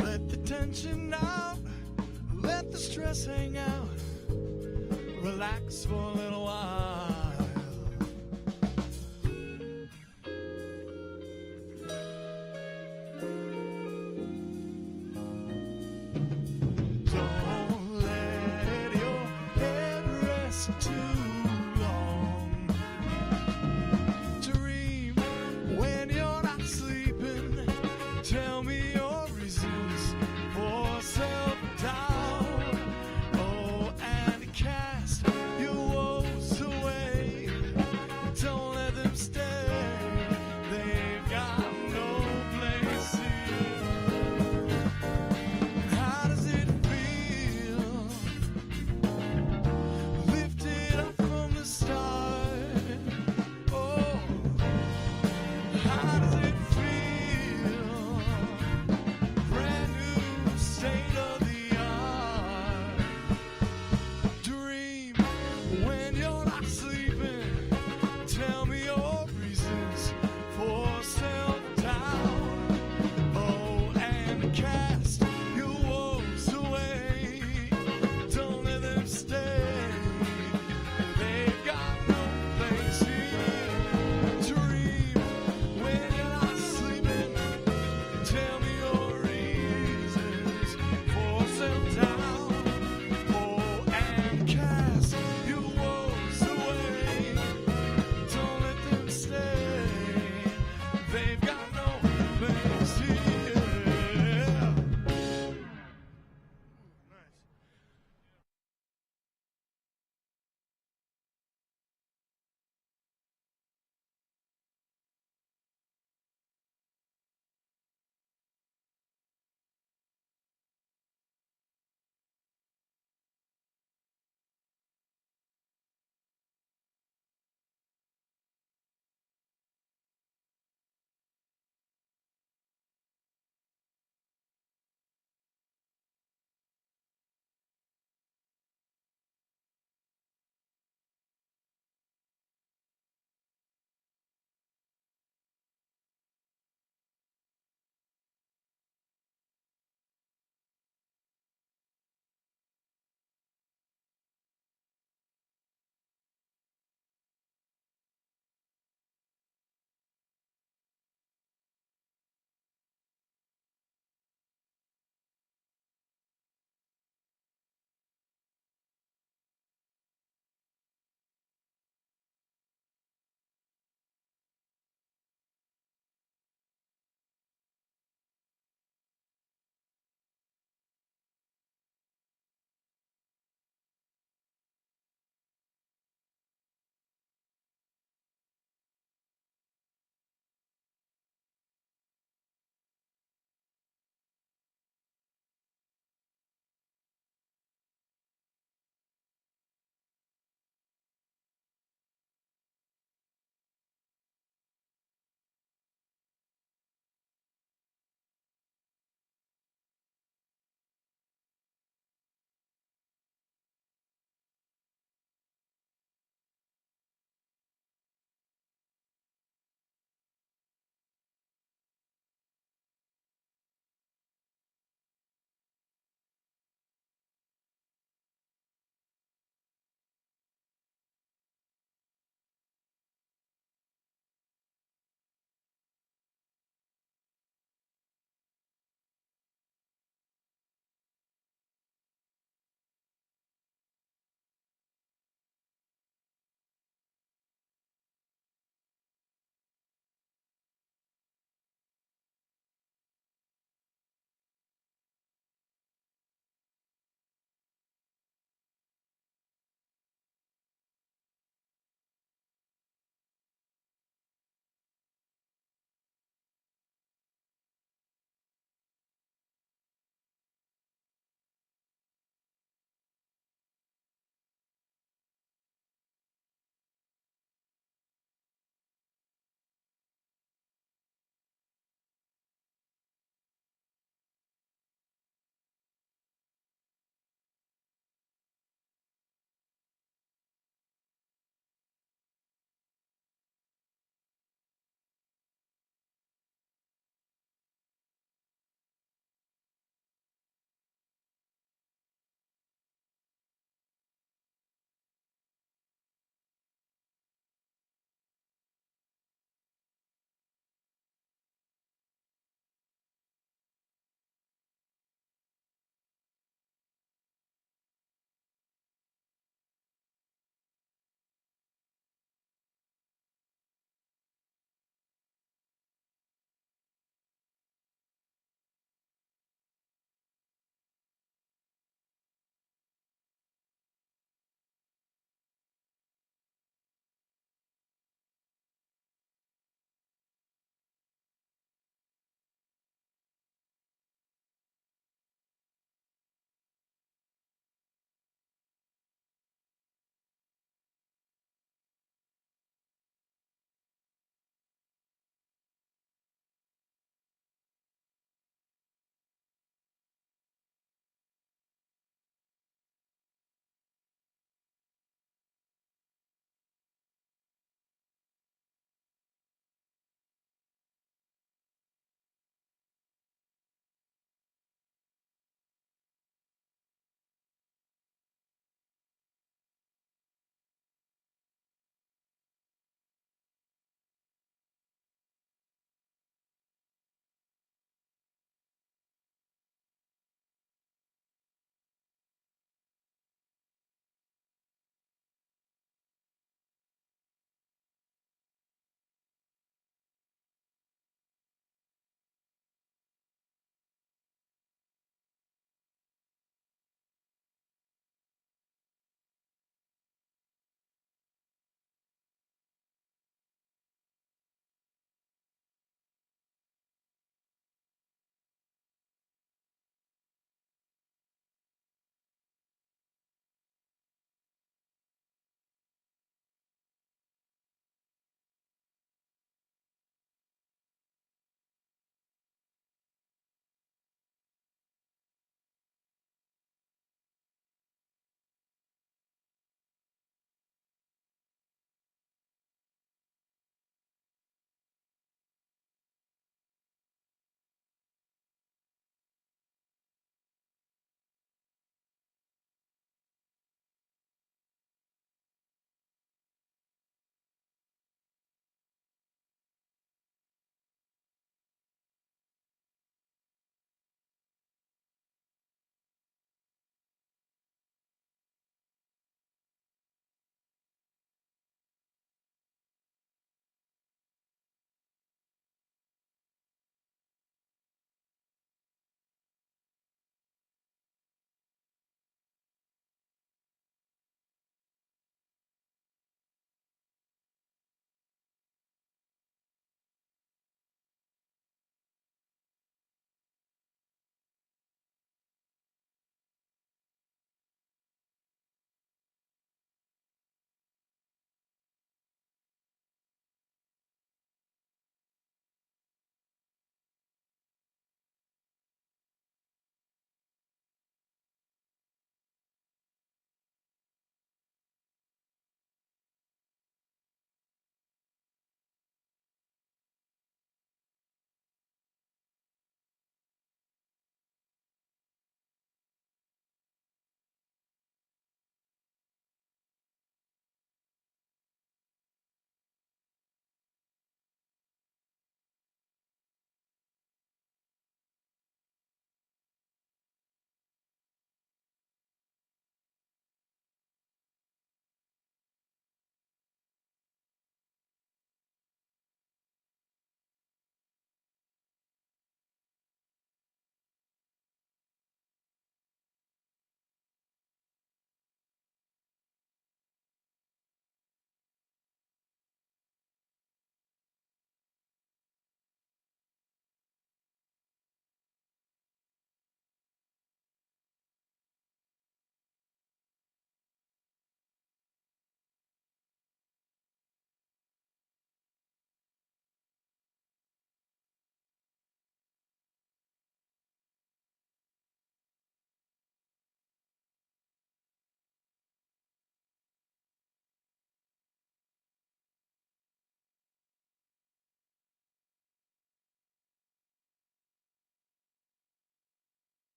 Let the tension out, let the stress hang out. Relax for a little while. Don't let your head rest too long. Dream when you're not sleeping. Tell me your reasons for self-doubt. Oh, and cast your woes away. Don't let them stay. They've got no place here. How does it feel? Lifted up from the start. Oh, how does it feel? Brand new, state of the art. Dream when you're not sleeping. Tell me your reasons for self-doubt. Oh, and cast your woes away. Don't let them stay. They've got no place here. Dream when you're not sleeping. Tell me your reasons for self-doubt. Oh, and cast your woes away. Don't let them stay. They've got